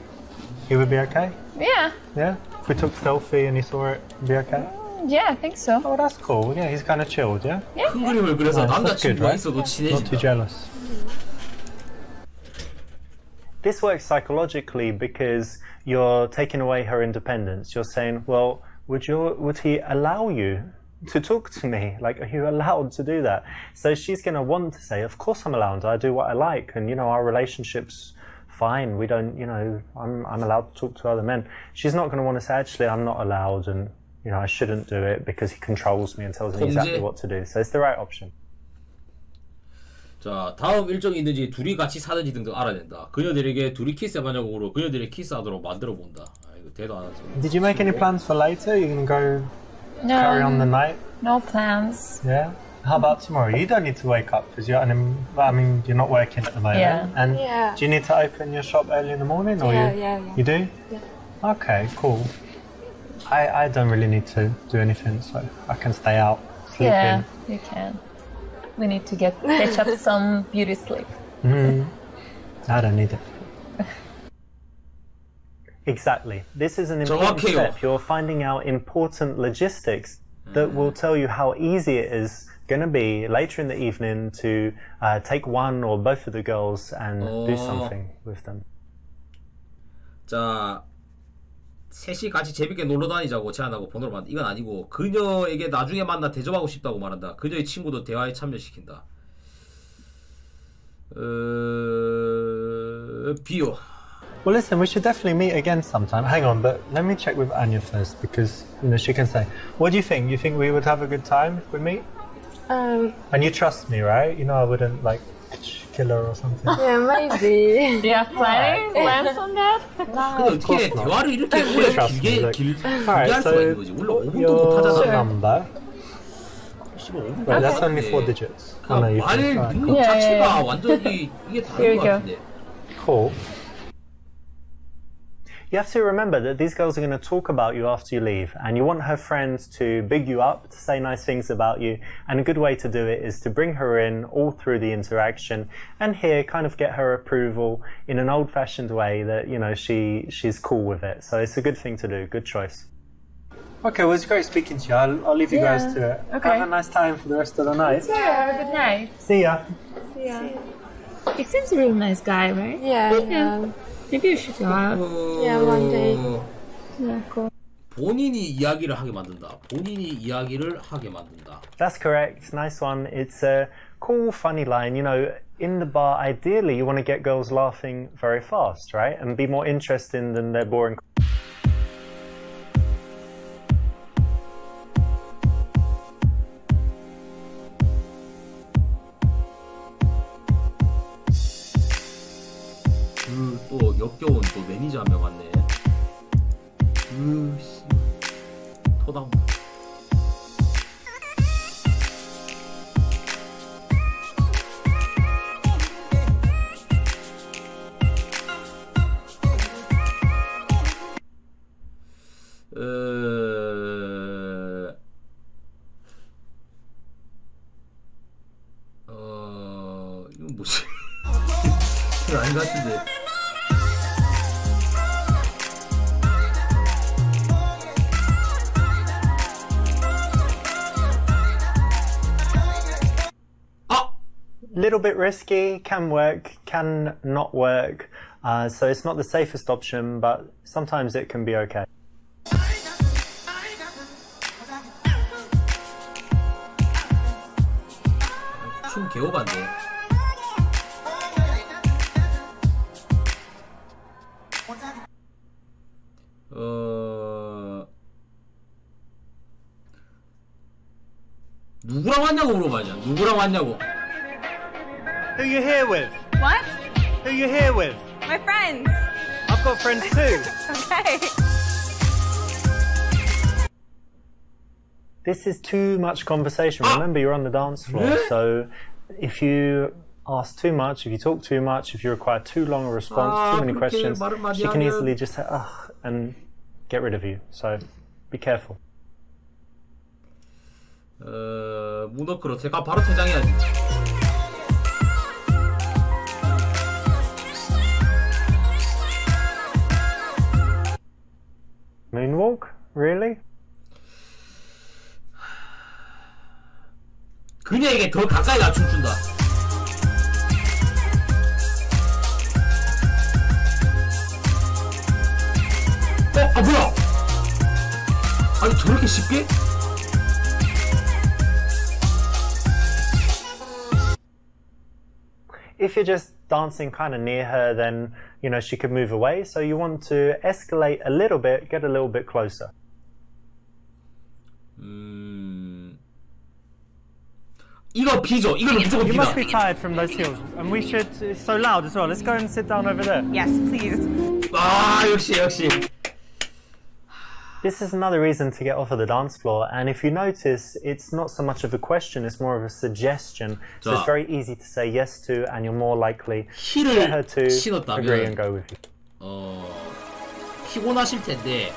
he would be okay? Yeah. Yeah? If we took a selfie and he saw it, it'd be okay? Yeah, I think so. Oh, that's cool. Yeah, he's kind of chilled, yeah? 큰 그림을 그려서 Nice, that's good, 남자친구가 right? 있어도 Not too 친해진다. jealous. This works psychologically because you're taking away her independence. You're saying, well, would he allow you to talk to me? Like, are you allowed to do that? So she's going to want to say, of course I'm allowed. I do what I like. And, you know, our relationship's fine. We don't, you know, I'm allowed to talk to other men. She's not going to want to say, actually, I'm not allowed. And, you know, I shouldn't do it because he controls me and tells me exactly what to do. So it's the right option. 자, 다음 일정이 있는지 둘이 같이 사는지 등등 알아야 된다. 그녀들에게 둘이 키스해봤냐고 물어 그녀들이 키스하도록 만들어 본다. 아, 이거 대도 안 하죠. Did you make any plans for later? You can go carry on the night? No plans. Yeah. How about tomorrow? You don't need to wake up because you're you're not working at the moment. Yeah. And do you need to open your shop early in the morning? Or you do? Yeah. Okay, cool. I don't really need to do anything, so I can stay out, sleep Yeah, you can. We need to catch up some beauty sleep. in. I don't need it. Exactly. This is an important 종합게임. step. You're finding out important logistics that will tell you how easy it is going to be later in the evening to take one or both of the girls and do something with them. 자, 셋이 같이 재밌게 놀러 다니자고 제안하고 번호를 받는다. 이건 아니고 그녀에게 나중에 만나 대접하고 싶다고 말한다. 그녀의 친구도 대화에 참여시킨다. 비요. Well, listen, we should definitely meet again sometime. Hang on, but let me check with Anya first because, you know, she can say. What do you think? You think we would have a good time if we meet? And you trust me, right? You know I wouldn't, like, kill her or something. Yeah, maybe. Do you have plans on that? 근데 어떻게 대화를 이렇게 오래 길게 할 수가 있는 거지? 원래 5분도 못 Your 하잖아. number. Right, that's only 4 digits. Oh, no, you 말 can. Right, 능력 자체가 완전히 이게 다른 것 같은데. cool. You have to remember that these girls are going to talk about you after you leave, and you want her friends to big you up, to say nice things about you, and a good way to do it is to bring her in all through the interaction, and here kind of get her approval in an old-fashioned way that, you know, she's cool with it. So it's a good thing to do. Good choice. Okay, well, it's great speaking to you. I'll leave you guys to it. Okay. Have a nice time for the rest of the night. Yeah, have a good night. See ya. Yeah. He seems a real nice guy, right? Yeah. Maybe you should go out. Yeah, one day. Yeah, cool. 본인이 이야기를 하게 만든다. 본인이 이야기를 하게 만든다. That's correct. Nice one. It's a cool, funny line. You know, in the bar, ideally, you want to get girls laughing very fast, right? And be more interesting than their boring. 또 역겨운 또 매니저 한 명 왔네. 씨. 포당. 이건 뭐지? 이거 아닌 것 같은데. Little bit risky, can work, can not work. So it's not the safest option, but sometimes it can be okay. 춤 개오반데. 누구랑 왔냐고 물어봐야죠. 누구랑 왔냐고. Who you here with? What? Who you here with? My friends. I've got friends too. Okay. This is too much conversation. Remember, you're on the dance floor, so if you ask too much, if you talk too much, if you require too long a response, too many questions, she can easily just say, ugh, and get rid of you. So be careful. 문어크로 제가 바로 퇴장해야지. Moonwalk? Really? 그녀에게 더 가까이 가 춤춘다. 아 뭐야? 아니 저렇게 쉽게? If you're just dancing kind of near her, then you know she could move away. So you want to escalate a little bit, get a little bit closer. 이거 B죠. 이거는 무조건 You B다. must be tired from those heels, and we should. It's so loud as well. Let's go and sit down over there. Yes, please. 아 역시. This is another reason to get off of the dance floor, and if you notice, it's not so much of a question, it's more of a suggestion. So it's very easy to say yes to, and you're more likely to get her to agree and go with you. 피곤하실 텐데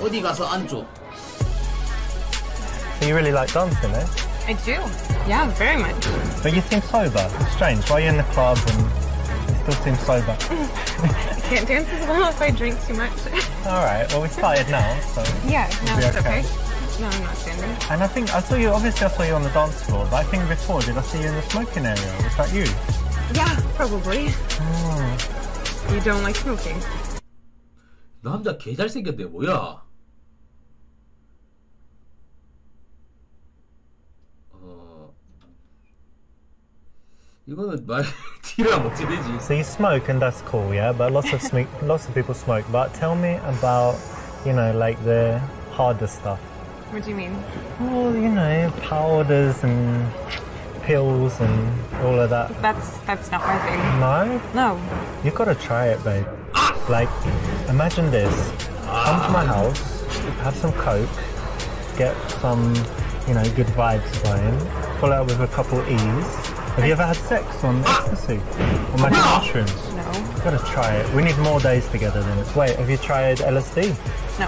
어디 가서 앉죠. So you really like dancing, eh? I do. Yeah, very much. But you seem sober. It's strange. Why are you in the club and you still seem sober? I can't dance as well if I drink too much. Alright, well we started now, so... Yeah, now be it's okay. No, I'm not standing. And I think, I saw you on the dance floor, but I think before, did I see you in the smoking area? Was that you? Yeah, probably. You don't like smoking? 남자 개 잘생겼대 뭐야? 이거는 말 티를 안 먹지 되지. So you smoke and that's cool, yeah? But lots of people smoke. But tell me about, you know, like the harder stuff. What do you mean? Well, you know, powders and pills and all of that. That's not my thing. No? No. You gotta try it, babe. Like, imagine this. Come to my house, have some coke, get some, you know, good vibes going, pull out with a couple E's. Have you ever had sex on ecstasy? Or magic mushrooms? No. You gotta try it. We need more days together then. Wait, have you tried LSD? No.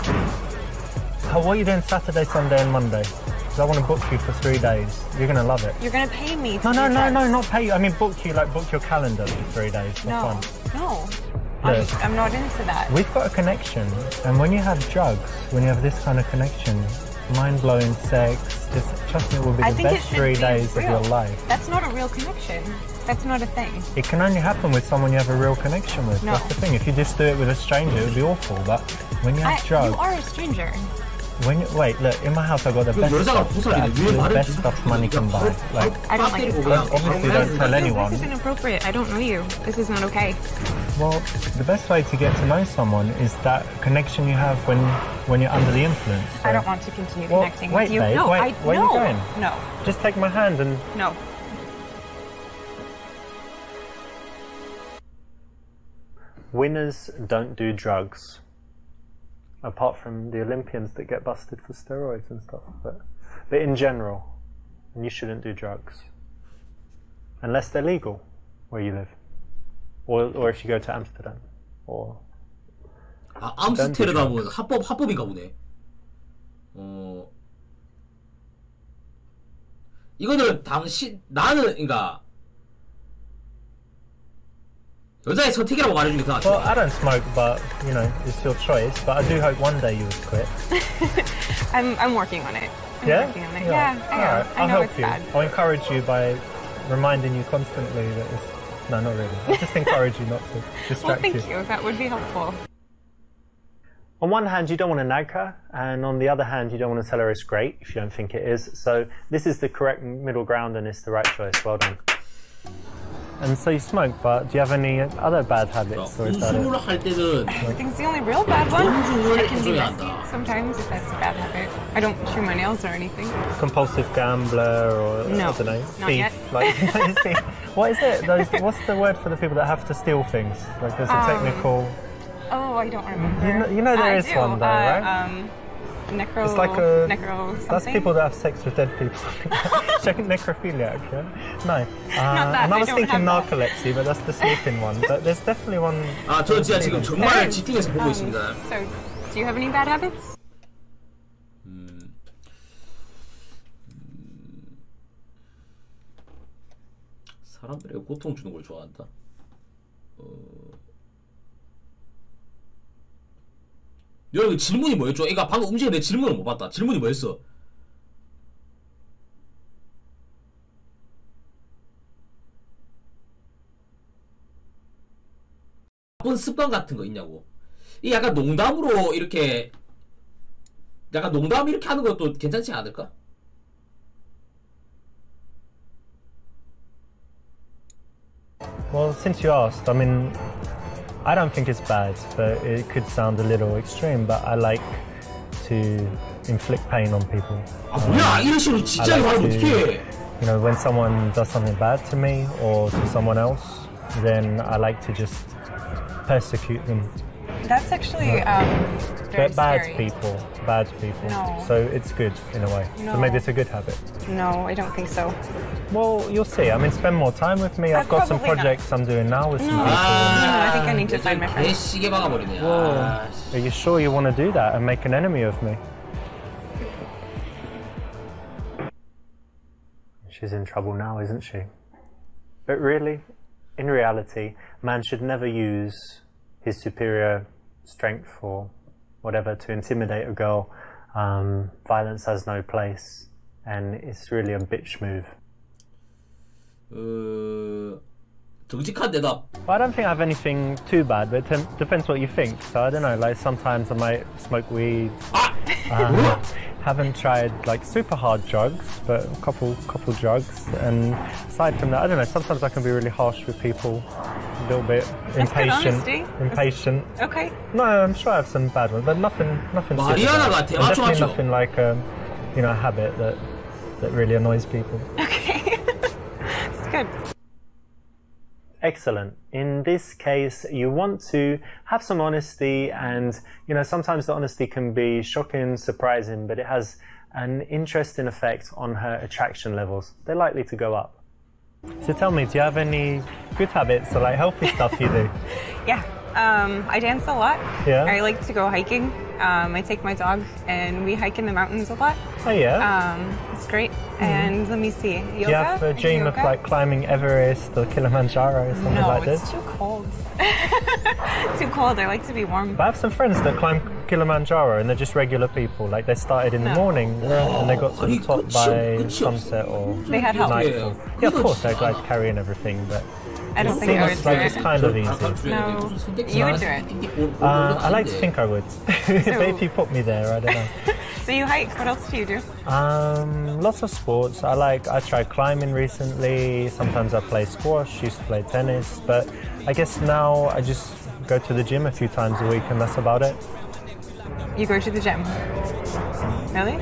What are you doing Saturday, Sunday and Monday? Because I want to book you for 3 days. You're gonna love it. You're gonna pay me to No, do drugs. not pay you. I mean book you, like book your calendar for 3 days. For No. fun. No. Look. I'm not into that. We've got a connection, and when you have drugs, when you have this kind of connection, mind-blowing sex, just trust me, it will be I the think it best should 3 be days real. of your life. That's not a real connection. That's not a thing. It can only happen with someone you have a real connection with. No. That's the thing. If you just do it with a stranger, it would be awful. But when you have drugs, You are a stranger. wait, look, in my house I got the best stuff. The best stuff money can buy. Like, I don't like this. obviously don't tell anyone. This is inappropriate. I don't know you. This is not okay. Well, the best way to get to know someone is that connection you have when you're under the influence. So. I don't want to continue Well, connecting wait, with you. babe, No, wait, where are you going? No. Just take my hand and... No. Winners don't do drugs. apart from the Olympians that get busted for steroids and stuff. But in general, you shouldn't do drugs unless they're legal where you live, or if you go to Amsterdam, or. 암스테르담은 합법인가 보네. 이거는 나는 그러니까 여자의 선택이라고 말해주는 게 더 낫죠. Well, I don't smoke, but you know, it's your choice. But I do hope one day you would quit. I'm working on it. Yeah? Working on it. Yeah, I am. Alright, I I'll know help it's you. bad. I'll encourage you by reminding you constantly that it's... No, not really. I'll just encourage you not to Well, distract thank you. you. That would be helpful. On one hand, you don't want to nag her, and on the other hand, you don't want to tell her it's great if you don't think it is. So this is the correct middle ground, and it's the right choice. Well done. And so you smoke, but do you have any other bad habits? Or is that 운수를 it? 할 때는 I think it's the only real bad one. 운수를 I can be 해줘야 messy 한다. sometimes if that's a bad habit. I don't chew my nails or anything. Compulsive gambler, or No, I don't know, not thief. yet. Like, what is it? What's the word for the people that have to steal things? Like there's a technical. Oh, I don't remember. You know there I is do. one though, right? Necro. It's like a. necro something. That's people that have sex with dead people. Necrophiliac, yeah? No. that, and I I was don't thinking have that. narcolepsy, but that's the sleeping one. But there's definitely one. 저 진짜 지금 정말 집중해서 보고 있습니다. So, do you have any bad habits? 사람들에게 고통 주는 걸 좋아한다. 여러분 질문이 뭐였죠? 그러니까 방금 움직여 내 질문을 못 봤다. 질문이 뭐였어? 나쁜 습관 같은 거 있냐고. 이 약간 농담으로 이렇게 약간 농담 이렇게 하는 것도 괜찮지 않을까? Well, since you asked, I mean, I don't think it's bad, but it could sound a little extreme. But I like to inflict pain on people. 아 뭐야 이런 식으로 진짜 말하면 어떡해? You know, when someone does something bad to me or to someone else, then I like to just persecute them. That's actually very Bad scary. people. No. So it's good in a way. So No. maybe it's a good habit. No, I don't think so. Well, you'll see. I mean, spend more time with me. I've got some Probably not. projects I'm doing now with some people. I think I need to find my friends. 개시계 박아버리네. Whoa. Are you sure you want to do that and make an enemy of me? She's in trouble now, isn't she? But really, in reality, man should never use his superior strength or whatever to intimidate a girl. Violence has no place, and it's really a bitch move. 정직한 대답. Well, I don't think I have anything too bad, but it depends what you think. So I don't know, like sometimes I might smoke weed. Haven't tried like super hard drugs, but a couple drugs. And aside from that, I don't know, sometimes I can be really harsh with people, a little bit impatient. Okay. No, I'm sure I have some bad ones, but nothing super 마리아나가 bad. And 대마초 definitely 하죠. nothing like a habit that really annoys people. Okay. It's good. Excellent. In this case, you want to have some honesty, and sometimes the honesty can be shocking, surprising, but it has an interesting effect on her attraction levels. They're likely to go up. So tell me, do you have any good habits or like healthy stuff you do? Yeah. I dance a lot. Yeah. I like to go hiking. I take my dog and we hike in the mountains a lot. Oh yeah. It's great. And let me see. Yoga? Do you have a dream of like climbing Everest or Kilimanjaro or something No, like this? it's too cold. Too cold. I like to be warm. But I have some friends that climb Kilimanjaro and they're just regular people. Like they started in the morning and they got to the top by sunset or They had help. nightfall. Yeah, of course, they're like carrying everything, but I don't think I would do like it. it's kind of easy. No, you would do it. I like to think I would. But if you put me there, I don't know. So you hike. What else do you do? Lots of sports. I tried climbing recently. Sometimes I play squash, used to play tennis, but I guess now I just go to the gym a few times a week and that's about it. You go to the gym. Really?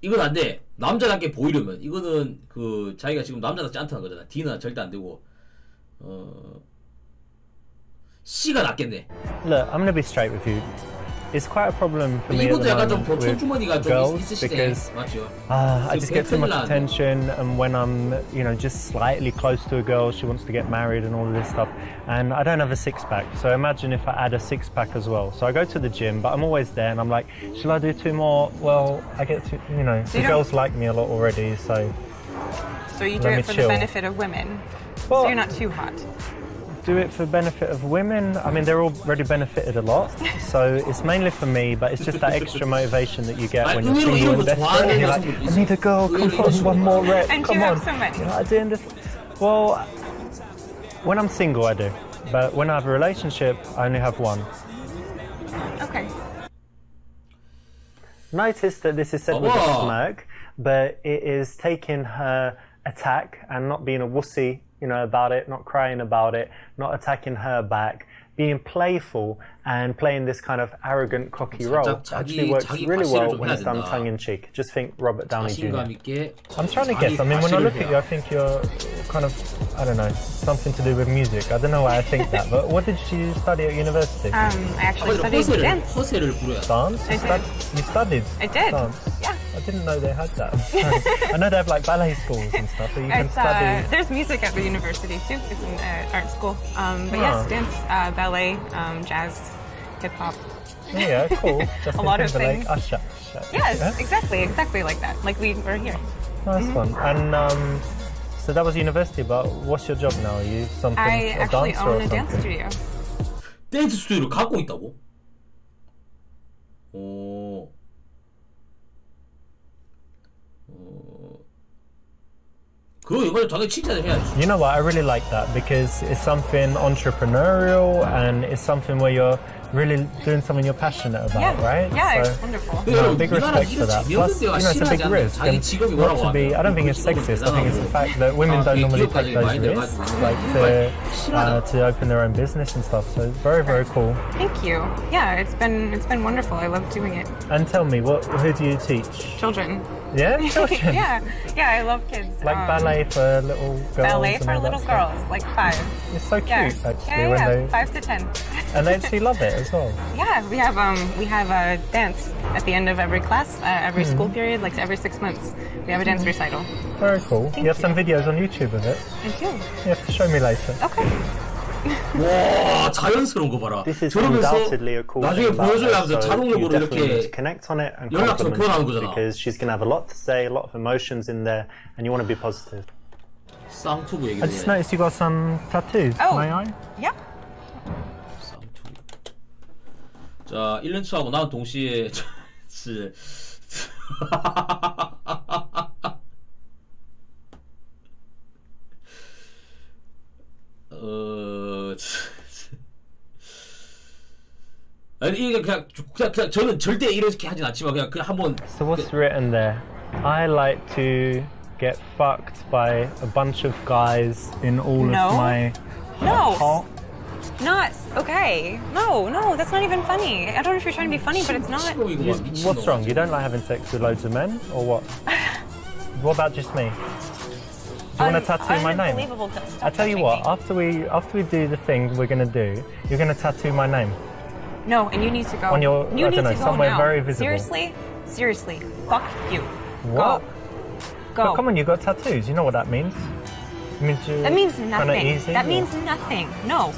이건 안 돼. 남자답게 보이려면 이거는 그 자기가 지금 남자답지 않다는 거잖아. D는 절대 안 되고 C가 낫겠네. Look, I'm gonna be straight with you. It's quite a problem for me at 이것도 the 약간 좀 moment with 돈주머니가 좀 girls 있으시대. because 맞죠? I just get too much 베틀란. attention, and when I'm, you know, just slightly close to a girl, she wants to get married and all of this stuff, and I don't have a six-pack. So imagine if I add a six-pack as well. So I go to the gym, but I'm always there, and I'm like, shall I do 2 more? Well, I get to, you know, So the you girls like me a lot already, so. So you do Let me it for chill. the benefit of women. Well, So you're not too hot. Do it for benefit of women. I mean, they're already benefited a lot, so it's mainly for me. But it's just that extra motivation that you get when you're single and desperate. And you're like, I need a girl. Come on, one more rep. And Come you on. have so many. You know, I'm doing this. Well, when I'm single, I do. But when I have a relationship, I only have one. Okay. Notice that this is said with a smirk, but it is taking her attack and not being a wussy, you know, about it, not crying about it, not attacking her back, being playful and playing this kind of arrogant, cocky role actually works really well when it's done tongue-in-cheek. Just think Robert Downey Jr. I'm trying to guess. I mean, when I look at you, I think you're kind of, I don't know, something to do with music. I don't know why I think that, but what did you study at university? I actually studied dance. Dance? You studied I did. Dance? Yeah. I didn't know they had that. I know they have like ballet schools and stuff, but you can study. There's music at the university too. It's an art school. But yes, dance, ballet, jazz, hip hop. Yeah, cool. A lot of things. Usher. Yes, Yeah? exactly like that. Like we were here. Nice one. And so that was university, but what's your job now? Are you something I a actually dancer own or a dance something? studio. 댄스 스튜디오를 갖고 있다고? 오. 그거 이번에 당연히 칭찬을 해야지. You know what? I really like that because it's something entrepreneurial and it's something where you're really doing something you're passionate about, right? Yeah, So, it's wonderful. you know, big respect for that. Plus, you know, it's a big risk. And not to be, I don't think it's sexist. I think it's the fact that women don't normally take those risks, like to open their own business and stuff. So it's very, very cool. Thank you. Yeah, it's been wonderful. I love doing it. And tell me, who do you teach? Children. Yeah, children. yeah, I love kids. Like ballet for little girls. Ballet and for all that little stuff. girls, like 5. It's so cute, actually. Yeah, when they 5 to 10. and they actually love it as well. Yeah, we have a dance at the end of every class, every school period, like every 6 months. We have a dance recital. Very cool. You have some videos on YouTube of it. I do. You have to show me later. Okay. 와, 자연스러운 거 봐라. This is 저러면서 undoubtedly a cool 나중에 thing about 보여줘야 her, 하면서 so 자동으로 you definitely need 이렇게 to connect on it and 연락처 compliment 교환하는 her 거잖아. because she's going to have a lot to say, a lot of emotions in there, and you want to be positive. 쌍투브 얘기. I just noticed you got some tattoos. Oh. May I? Yeah. 쌍투브. 자, 1년차하고 나는 동시에 아니 이게 그냥 저는 절대 이렇게 하진 않지만 그냥 한번. So what's written there? I like to get fucked by a bunch of guys in all No. of my No. Not okay. No, that's not even funny. I don't know if you're trying to be funny, but it's not. What's wrong? You don't like having sex with loads of men, or what? What about just me? Do you want to tattoo my name? Unbelievable. I tell you what. After we do the thing we're gonna do, you're gonna tattoo my name. No, and you need to go. On your, you I need don't know, to go somewhere now. very visible. Seriously, fuck you. What? Go. But come on, you got tattoos. You know what that means? It means you're That means kinda nothing. easy, That or- means nothing. No,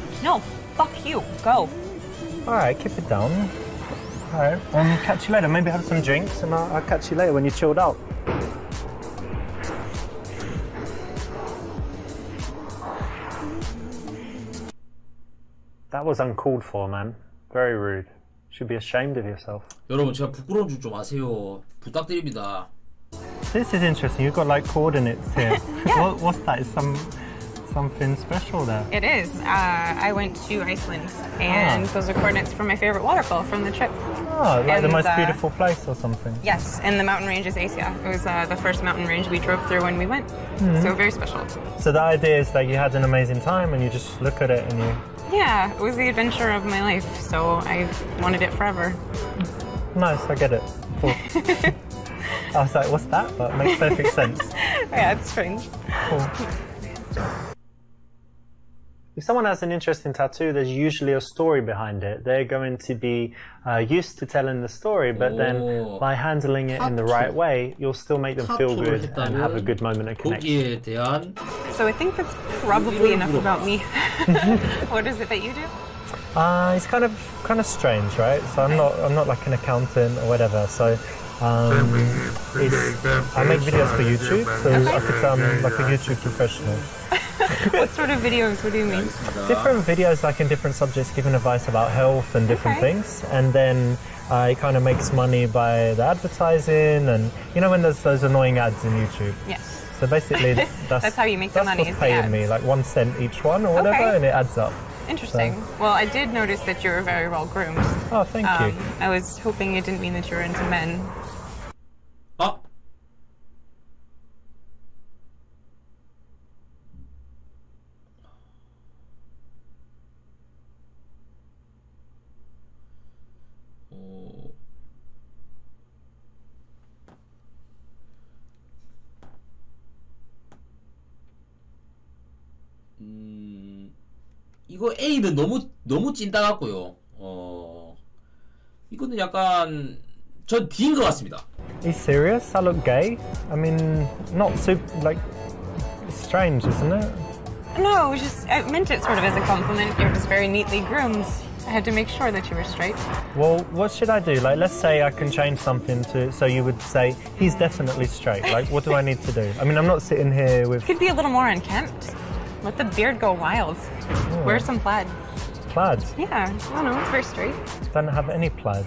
fuck you. Go. All right, keep it down. All right, catch you later. Maybe have some drinks, and I'll catch you later when you're chilled out. That was uncalled for, man. Very rude. Should be ashamed of yourself. 여러분 제가 부끄러운 줄 좀 아세요. 부탁드립니다. This is interesting. You've got like coordinates here. What's that? Is something special there? It is. I went to Iceland, and those are coordinates for my favorite waterfall from the trip. Oh, like the And, most beautiful place or something. Yes, and the mountain range is Asia. It was the first mountain range we drove through when we went. So very special. So the idea is that you had an amazing time, and you just look at it and you. Yeah, it was the adventure of my life, so I wanted it forever. Nice, I get it. Cool. I was like, what's that? But it makes perfect sense. Yeah, it's strange. Cool. If someone has an interesting tattoo, there's usually a story behind it. They're going to be used to telling the story, but then by handling it in the right way, you'll still make them feel good and have a good moment of connection. So I think that's probably enough about me. What is it that you do? It's kind of strange, right? So I'm not like an accountant or whatever. So I make videos for YouTube, so I could say I'm like a YouTube professional. What sort of videos? What do you mean? Different videos, like in different subjects, giving advice about health and different things, and then it kind of makes money by the advertising, and you know when there's those annoying ads in YouTube. Yes. So basically, that's how you make the money. That's what's paying me, like 1 cent each one or whatever, and it adds up. Interesting. So. Well, I did notice that you were very well groomed. Oh, thank you. I was hoping it didn't mean that you were into men. Oh. 이거 A는 너무 찐따 같고요. 이거는 약간 전 D인 것 같습니다. Are you serious? I look gay? I mean, not super, like, it's strange, isn't it? No, I meant it sort of as a compliment. You're just very neatly groomed. I had to make sure that you were straight. Well, what should I do? Like, let's say I can change something so you would say, he's definitely straight. Like, what do I need to do? I mean, I'm not sitting here with... Could be a little more unkempt. Let the beard go wild. Oh. Wear some plaid. Plaid? Yeah, I don't know, it's very straight. Don't have any plaid.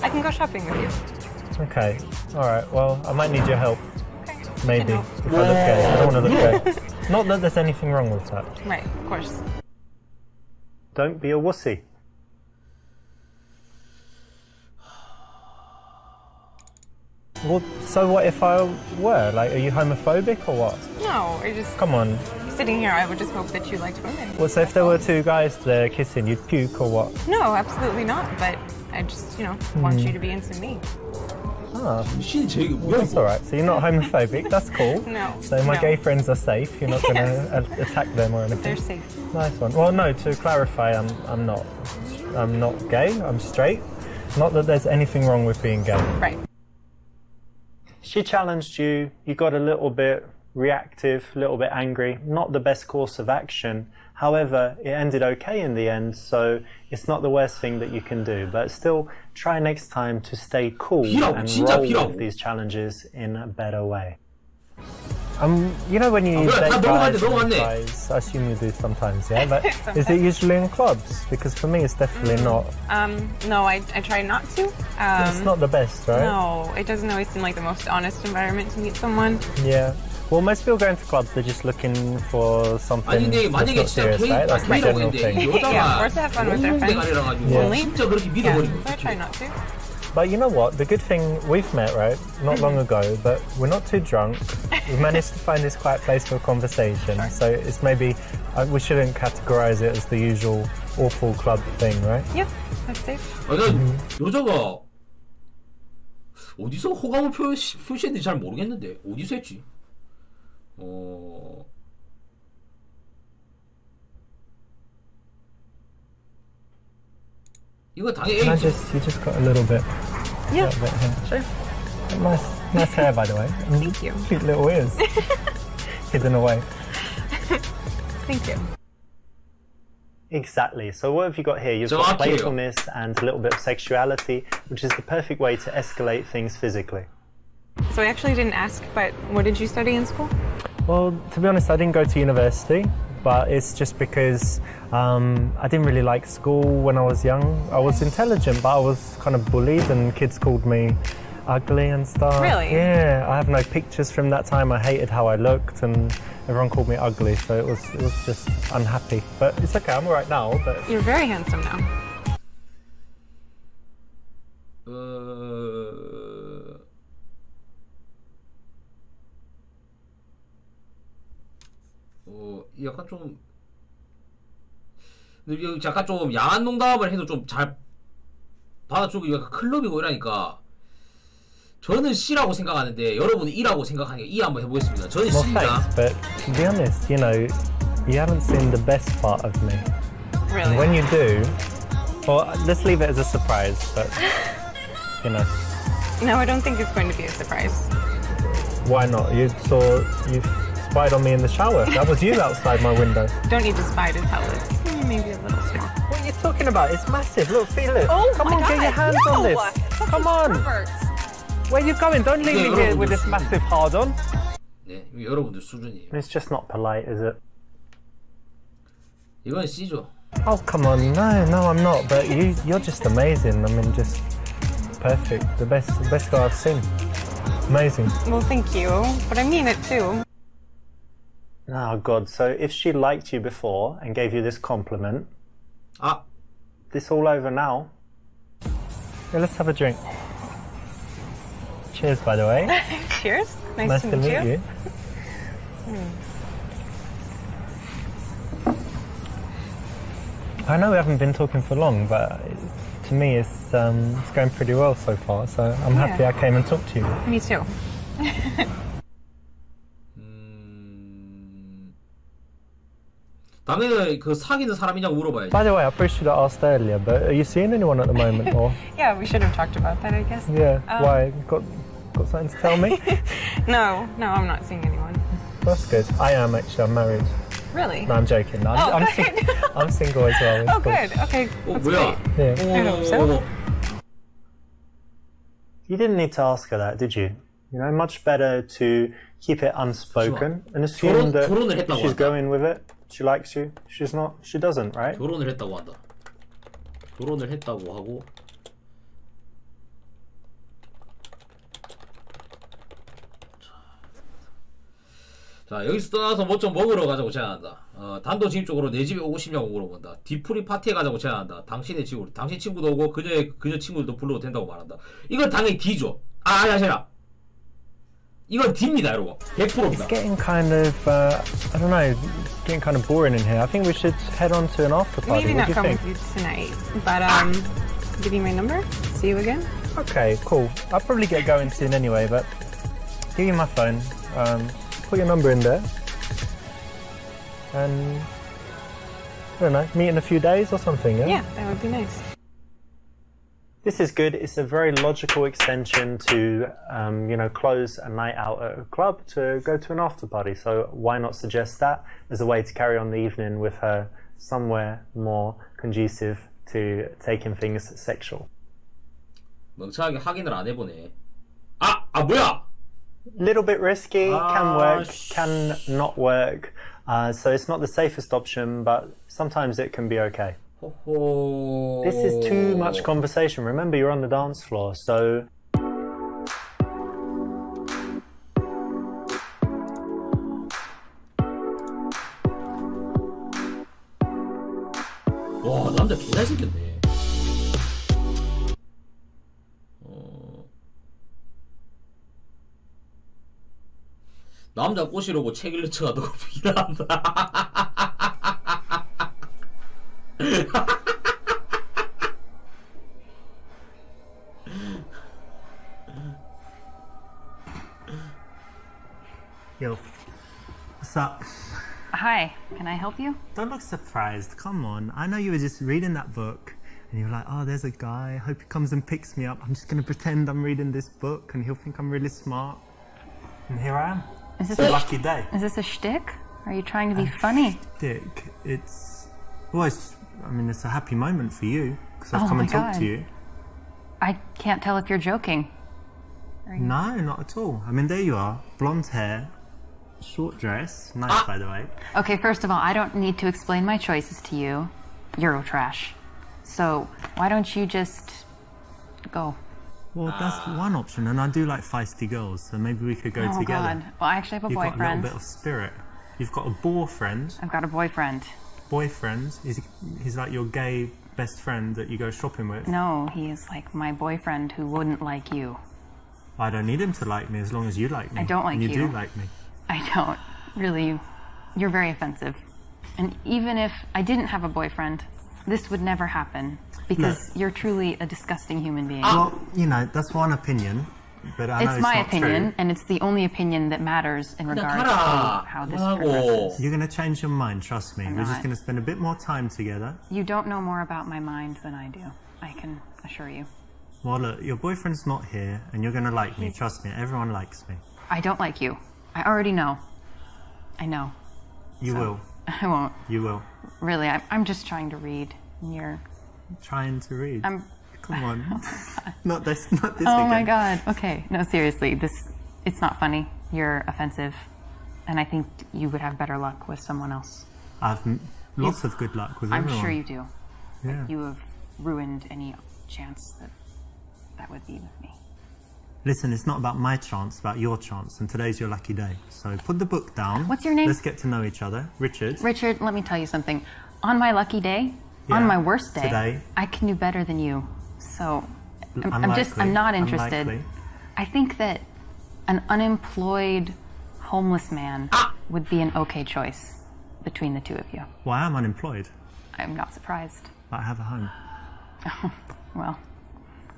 I can go shopping with you. Okay, alright, well, I might need your help. Okay. Maybe, if I look gay. I don't want to look gay. Not that there's anything wrong with that. Right, of course. Don't be a wussy. Well, so what if I were? Like, are you homophobic or what? No, I just... Come on. Sitting here, I would just hope that you liked women. Well, so if there were two guys there kissing, you'd puke or what? No, absolutely not, but I just, want you to be into me. Ah, that's alright. So you're not homophobic, that's cool. No. So my gay friends are safe, you're not going to attack them or anything? They're safe. Nice one. Well, no, to clarify, I'm not gay, I'm straight. Not that there's anything wrong with being gay. Right. She challenged you, you got a little bit reactive, a little bit angry, not the best course of action. However, it ended okay in the end, so it's not the worst thing that you can do. But still, try next time to stay cool and roll with these challenges in a better way. You know when you date guys, I assume you do sometimes, yeah? But is it usually in clubs? Because for me, it's definitely not. No, I try not to. It's not the best, right? No, it doesn't always seem like the most honest environment to meet someone. Yeah. Well, most people going to clubs, they're just looking for something that's not serious, right? That's the general thing. Yeah, of course to have fun with their friends. Only? Yeah, so I try not to. But you know what? The good thing, we've met, right? Not long ago, but we're not too drunk. We've managed to find this quiet place for a conversation. Sure. So it's maybe, we shouldn't categorize it as the usual awful club thing, right? Yeah, that's safe. 여자가 어디서 호감을 표시했는지 잘 모르겠는데 어디서 했지? 이거 당연히 You just got a little bit. Yeah, little bit here. sure. Nice hair, by the way. Thank you. Cute little ears. Hidden away. Thank you. Exactly. So what have you got here? You've got playfulness and a little bit of sexuality, which is the perfect way to escalate things physically. So I actually didn't ask, but what did you study in school? Well, to be honest, I didn't go to university, but it's just because I didn't really like school when I was young. I was intelligent, but I was kind of bullied and kids called me ugly and stuff. Really? Yeah, I have no pictures from that time. I hated how I looked and everyone called me ugly, so it was just unhappy. But it's okay, I'm alright now. But you're very handsome now. 약간 좀 약간 좀 야한 농담을 해도 좀 잘 받아주고 약간 클럽이고 이러니까 저는 C라고 생각하는데 여러분은 E라고 생각하니까 E 한번 해보겠습니다. 저는 Well, C입니다. thanks, but to be honest, you know, you haven't seen the best part of me. Really? And when you do, well, let's leave it as a surprise, but, you know. No, I don't think it's going to be a surprise. Why not? You spied on me in the shower. That was you outside my window. Don't need to spy to tell us. Maybe a little small. What are you talking about? It's massive. Look, feel it. Oh Come my on, God. get your hands on this. Come on. Where are you going? Don't leave me here with this massive hard-on. 네, 여러분들 수준이에요. It's just not polite, is it? 이건 C죠. Oh, come on. No, I'm not. But you're just amazing. I mean, just perfect. The best guy I've seen. Amazing. Well, thank you, but I mean it too. Oh God, so if she liked you before and gave you this compliment, this all over now? Yeah, let's have a drink. Cheers, by the way. Cheers. Nice to meet you. I know we haven't been talking for long, but to me it's going pretty well so far, so I'm happy I came and talked to you. Me too. 당연히 그 사귀는 사람이냐고 물어봐야지. By the way, I probably should have asked earlier, but are you seeing anyone at the moment, or? Yeah, we should have talked about that, I guess. Yeah. Why? Got something to tell me? No, I'm not seeing anyone. That's good. I am actually. I'm married. Really? No, I'm joking. I'm single as well. Oh, good. Okay. That's 뭐야? great. Yeah. I hope so. You didn't need to ask her that, did you? You know, much better to keep it unspoken and assume that she's going with it. She likes you. She's not. She doesn't, right? 결혼을 했다고 한다. 결혼을 했다고 하고. 자, 여기서 떠나서 뭐 좀 먹으러 가자고 제안한다. 단도직입적으로 내 집에 오고 싶냐고 물어본다. 뒤풀이 파티에 가자고 제안한다. 당신의 집으로. 당신 친구도 오고 그녀 친구들도 불러도 된다고 말한다. 이건 당연히 D죠. 잠시만. 이건 D입니다, 여러분. 100%입니다. It's getting kind of, I don't know, getting kind of boring in here. I think we should head on to an after party. Maybe What not do you come think? with you tonight, but give you my number. See you again. Okay, cool. I'll probably get going soon anyway, but give you my phone. Put your number in there. And, I don't know, meet in a few days or something, yeah? Yeah, that would be nice. This is good. It's a very logical extension to, you know, close a night out at a club to go to an after party. So why not suggest that as a way to carry on the evening with her somewhere more conducive to taking things sexual? 멍청하게 확인을 안 해보네. 뭐야? Little bit risky, can work, can not work. So it's not the safest option, but sometimes it can be okay. This is too much conversation. Remember, you're on the dance floor, so... 와, 남자 개 잘생겼네. 남자 꼬시려고 책 읽는 척 하다가 일한다. Yo, what's up? Hi, can I help you? Don't look surprised, come on. I know you were just reading that book and you were like, oh, there's a guy, I hope he comes and picks me up. I'm just gonna pretend I'm reading this book and he'll think I'm really smart. And here I am. Is this It's a lucky day. Is this a shtick? Are you trying to be funny? Dick, it's... Well, it's a happy moment for you because I've Oh come my and talked God. to you. I can't tell if you're joking. No, not at all. I mean, there you are, blonde hair, short dress, nice by the way. Okay, first of all, I don't need to explain my choices to you. Eurotrash. So, why don't you just go? Well, that's one option, and I do like feisty girls, so maybe we could go Oh, together. God. Well, I actually have a You've got a boyfriend. little bit of spirit. You've got a boyfriend. I've got a boyfriend. Boyfriend? He's like your gay best friend that you go shopping with? No, he is like my boyfriend who wouldn't like you. I don't need him to like me as long as you like me. I don't like and you. You do like me. I don't. Really, you're very offensive. And even if I didn't have a boyfriend, this would never happen. Because you're truly a disgusting human being. Well, you know, that's one opinion. but I know It's my not opinion, true. and it's the only opinion that matters in regards to 가라. how this 뭐하고. progresses. You're going to change your mind, trust me. I'm We're just not. going to spend a bit more time together. You don't know more about my mind than I do. I can assure you. Well, look, your boyfriend's not here, and you're going to like me. Trust me, everyone likes me. I don't like you. I already know. I know. You will. I won't. You will. Really, I'm just trying to read. And you're... Trying to read. Come on. Oh not this oh again. my god. Okay. No, seriously. It's not funny. You're offensive. And I think you would have better luck with someone else. I've lots of good luck with I'm everyone. sure you do. Yeah. You have ruined any chance that would be with me. Listen, it's not about my chance, it's about your chance, and today's your lucky day. So put the book down. What's your name? Let's get to know each other. Richard. Richard, let me tell you something. On my lucky day, on my worst day, today. I can do better than you. So I'm Unlikely. not interested. Unlikely. I think that an unemployed homeless man would be an okay choice between the two of you. Well, I am unemployed. I'm not surprised. But I have a home. Well,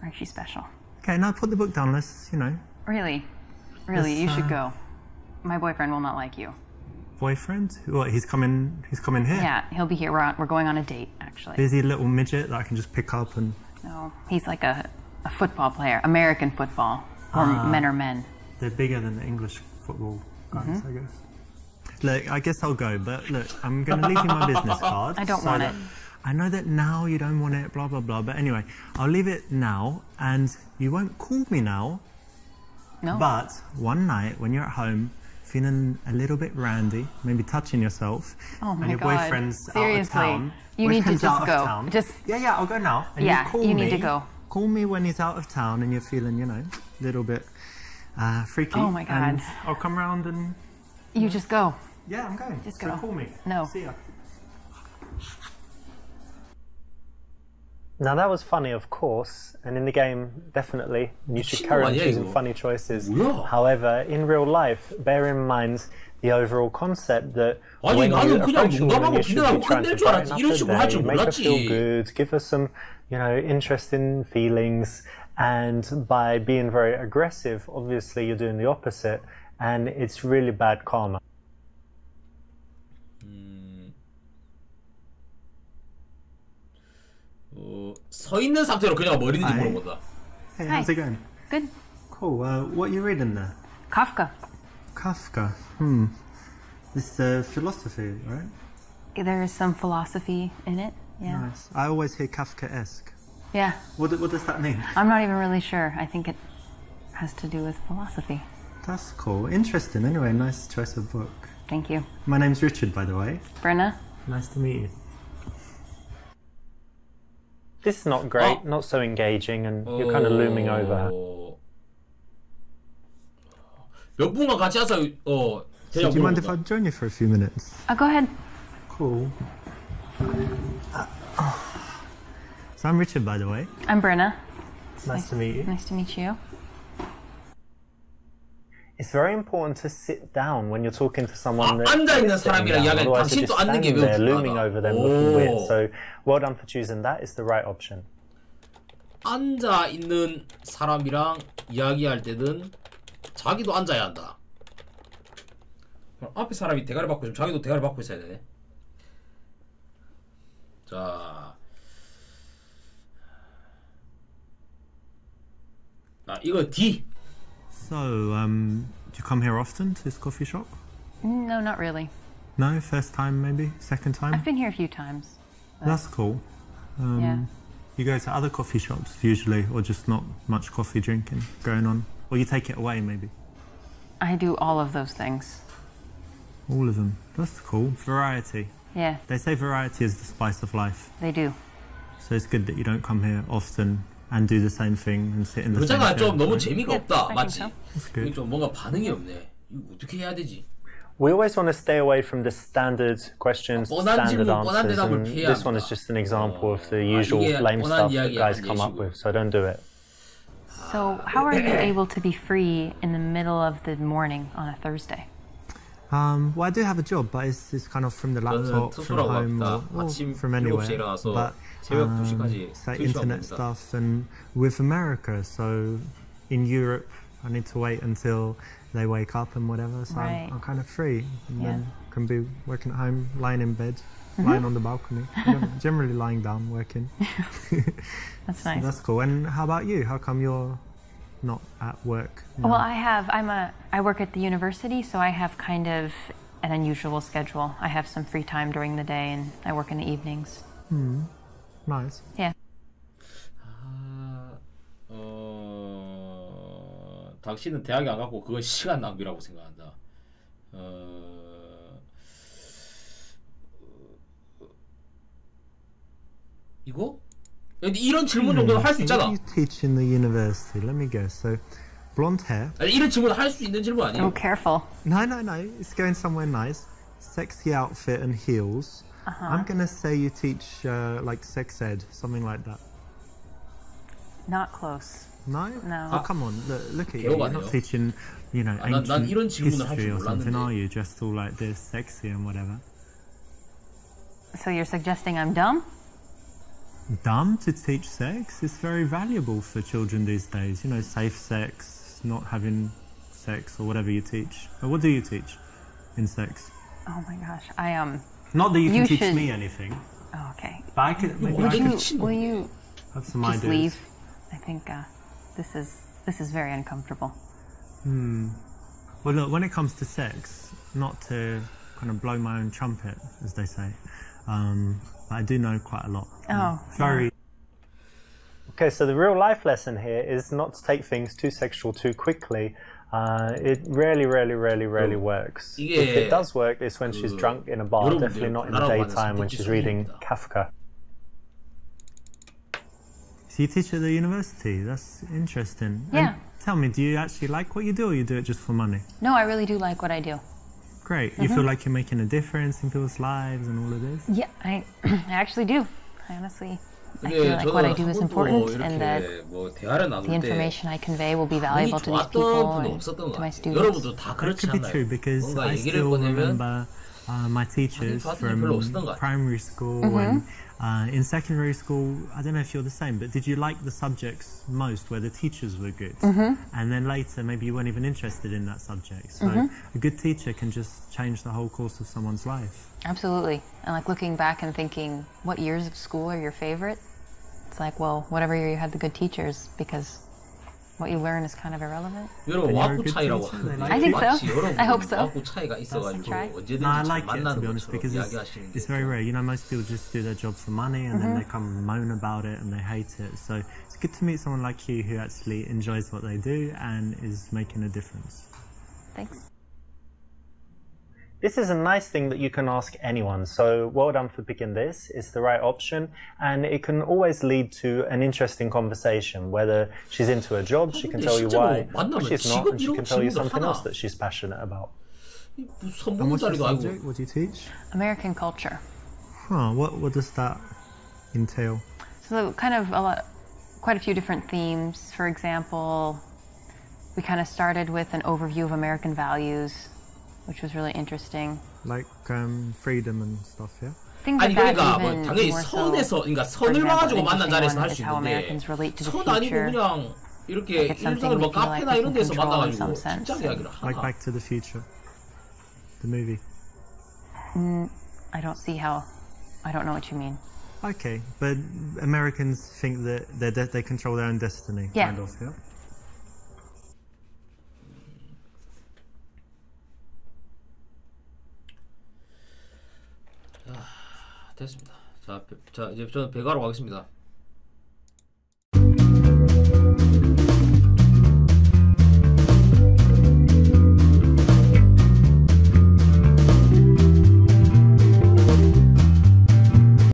aren't you special? Okay, now put the book down. Let's, Really, you should go. My boyfriend will not like you. Boyfriend? What? He's coming here. Yeah, he'll be here. We're going on a date, actually. Is he a little midget that I can just pick up and? No, he's like a football player, American football, or men are men. They're bigger than the English football guys, I guess. Look, I guess I'll go, but look, I'm going to leave you my business card. I don't want it. I know that now you don't want it, blah, blah, blah, but anyway, I'll leave it now, and you won't call me now. No. But one night, when you're at home, feeling a little bit randy, maybe touching yourself, Oh my and your God. boyfriend's Seriously. out of town. You need to boyfriend's just out of go. town. Just- Yeah, I'll go now. And Yeah, you call you me. need to go. Call me when he's out of town and you're feeling, a little bit freaky. Oh my God. And I'll come round and... You just go. Yeah, I'm going. Just So go. call me. No. See ya. Now that was funny, of course, and in the game, definitely, you should carry on choosing funny choices. However, in real life, bear in mind the overall concept that 아니, when you 나는 그냥 approach a woman, 농담하고 you should 그냥 be trying to 끝낼 줄 알았지. brighten up 이런 her 식으로 할 줄 day, make her 몰랐지. feel good, give her some, interesting feelings, and by being very aggressive, obviously you're doing the opposite, and it's really bad karma. 서 있는 상태로 그냥 뭘 있는지 물어본다. Hey, how's it going? Good. Cool. What are you reading there? Kafka. Kafka. This philosophy, right? There is some philosophy in it. Yeah. Nice. I always hear Kafka-esque. Yeah. What does that mean? I'm not even really sure. I think it has to do with philosophy. That's cool. Interesting. Anyway, nice choice of book. Thank you. My name's Richard, by the way. Brenna? Nice to meet you. This is not great, not so engaging, and you're kind of looming over her. 몇 분간 같이 와서 So 대략 do you mind if I 물어본다. join you for a few minutes? Go ahead. Cool. So I'm Richard, by the way. I'm Brenna. Nice to meet you. Nice to meet you. It's very important to sit down when you're talking to someone that 앉아있는 is sitting 사람이랑 down, 이야기하는 otherwise you're 당신도 just 앉는 게 standing 매우 there looming 중요하다. over them looking weird. 오. So well done for choosing that. It's the right option. 앉아 있는 사람이랑 이야기할 때는 자기도 앉아야 한다. 앞에 사람이 대가리 받고 있으면 자기도 대가리 받고 있어야 되네. 자, 이거 D. So, do you come here often to this coffee shop? No, not really. No? First time, maybe? Second time? I've been here a few times. That's cool. Yeah. You go to other coffee shops usually, or just not much coffee drinking going on? Or you take it away, maybe? I do all of those things. All of them. That's cool. Variety. Yeah, They say variety is the spice of life. they do. So it's good that you don't come here often and do the same thing and sit in the same 그렇잖아. chair. 좀 너무 right? 재미가 없다. I think 맞지? so. That's 이게 good. 좀 뭔가 반응이 없네. 이거 어떻게 해야 되지? We always want to stay away from the standard questions, 뻔한 standard 질문, 뻔한 answers, 대답을 and 피해야 this one is 합니다. just an example of the usual 이게 lame 뻔한 stuff that 이야기 guys 하는 come up 예시고요. with, so don't do it. So, how are you able to be free in the middle of the morning on a Thursday? Well, I do have a job, but it's kind of from the 저는 laptop, from 투수라고 home, 합니다. or 아침 from anywhere. 7시에 일어나서 But 새벽 2시까지 it's like 트위치만 internet 봅니다. stuff, and with America, so in Europe, I need to wait until they wake up and whatever, so Right. I'm kind of free. And Yeah. then can be working at home, lying in bed, lying on the balcony. Generally lying down, working. That's So nice. that's cool. And how about you? How come you're not at work now? Well, I work at the university, so I have kind of an unusual schedule. I have some free time during the day, and I work in the evenings. Nice. Yeah. 당신은 대학에 안 갔고 그건 시간 낭비라고 생각한다. 이거? 이런 질문 정도는 할 수 있잖아. What do you teach in the university? Let me guess. So, blonde hair. 아니, 이런 질문 할 수 있는 질문 아니에요? Oh, careful. No. It's going somewhere nice. Sexy outfit and heels. I'm gonna say you teach like sex ed, something like that. Not close. No? No. Oh, come on. Look at you. You're not teaching, you know, 난 ancient 이런 질문을 할 history 줄 or something, 몰랐는데. are you? Dressed all like this, sexy and whatever. So you're suggesting I'm dumb? Dumb to teach sex? It's very valuable for children these days. You know, safe sex, not having sex or whatever you teach. What do you teach in sex? Oh my gosh. Not that you can teach should- me anything. Oh, okay. But I could, maybe I could Will you have some just ideas. leave? I think this is very uncomfortable. Well, look, when it comes to sex, not to kind of blow my own trumpet, as they say, but I do know quite a lot. Oh, Very. Okay, so the real life lesson here is not to take things too sexual too quickly. It rarely works. 이게 If it does work, it's when she's drunk in a bar, 여러분들 definitely not in the 나라고 하는 daytime when she's reading 선택지 Kafka. So you teach at the university. That's interesting. Yeah. And tell me, do you actually like what you do, or you do it just for money? No, I really do like what I do. Great. You feel like you're making a difference in people's lives and all of this? Yeah, I actually do. I honestly I 근데 feel like what I do is 저는 important 한 번도 and that 이렇게 뭐 대화를 the 나눌 때 information I convey will be 운이 valuable to these 좋았던 people 분은 and 없었던 것 to my 같아요. students. 여러분도 다 That 그렇지 could be true 않나요? because 뭔가 I 얘기를 still 꺼내면 remember my teachers 좋았던 게 from 별로 없었던 것 같아요. primary school and in secondary school. I don't know if you're the same, but did you like the subjects most where the teachers were good? And then later, maybe you weren't even interested in that subject. So a good teacher can just change the whole course of someone's life. Absolutely. And like looking back and thinking, what years of school are your favorite? It's like, well, whatever year you had the good teachers, because what you learn is kind of irrelevant. 여러분 Then you're a 와꾸 good 차이라고 teacher, they like I think 마치 so. 여러분 I hope so. 와꾸 차이가 있어가지고 try. 언제든지 No, I 잘 like it, to 만나는 be honest, 것처럼 because 이야기하시는 게 it's very rare. You know, most people just do their job for money and then they come and moan about it and they hate it. So it's good to meet someone like you who actually enjoys what they do and is making a difference. Thanks. This is a nice thing that you can ask anyone, so well done for picking this. It's the right option, and it can always lead to an interesting conversation. Whether she's into a job, she can tell you why, or she's not, and she can tell you something else that she's passionate about. And what's your 선보자리도 아니고 subject? What do you teach? American culture. Huh, what does that entail? So kind of quite a few different themes. For example, we kind of started with an overview of American values, which was really interesting. Like freedom and stuff, yeah? Things 아니 like that, 그러니까 뭐 even 당연히 more so. 선에서 그러니까 For 선을 example, 봐가지고 an 만난 interesting 자리에서 one 할 수 is how 있는데 Americans relate to the 선 아니고 future. 그냥 이렇게 Like it's something 일상을 뭐 we feel like 카페나 we 이런 can 데서 control in 만나가지고 some sense. 진짜 이야기를 Like 하나 Back to the Future, the movie. I don't see how. I don't know what you mean. Okay, but Americans think that they control their own destiny, Yeah. kind of, yeah? 됐습니다. 자 이제 저는 배가로 가겠습니다.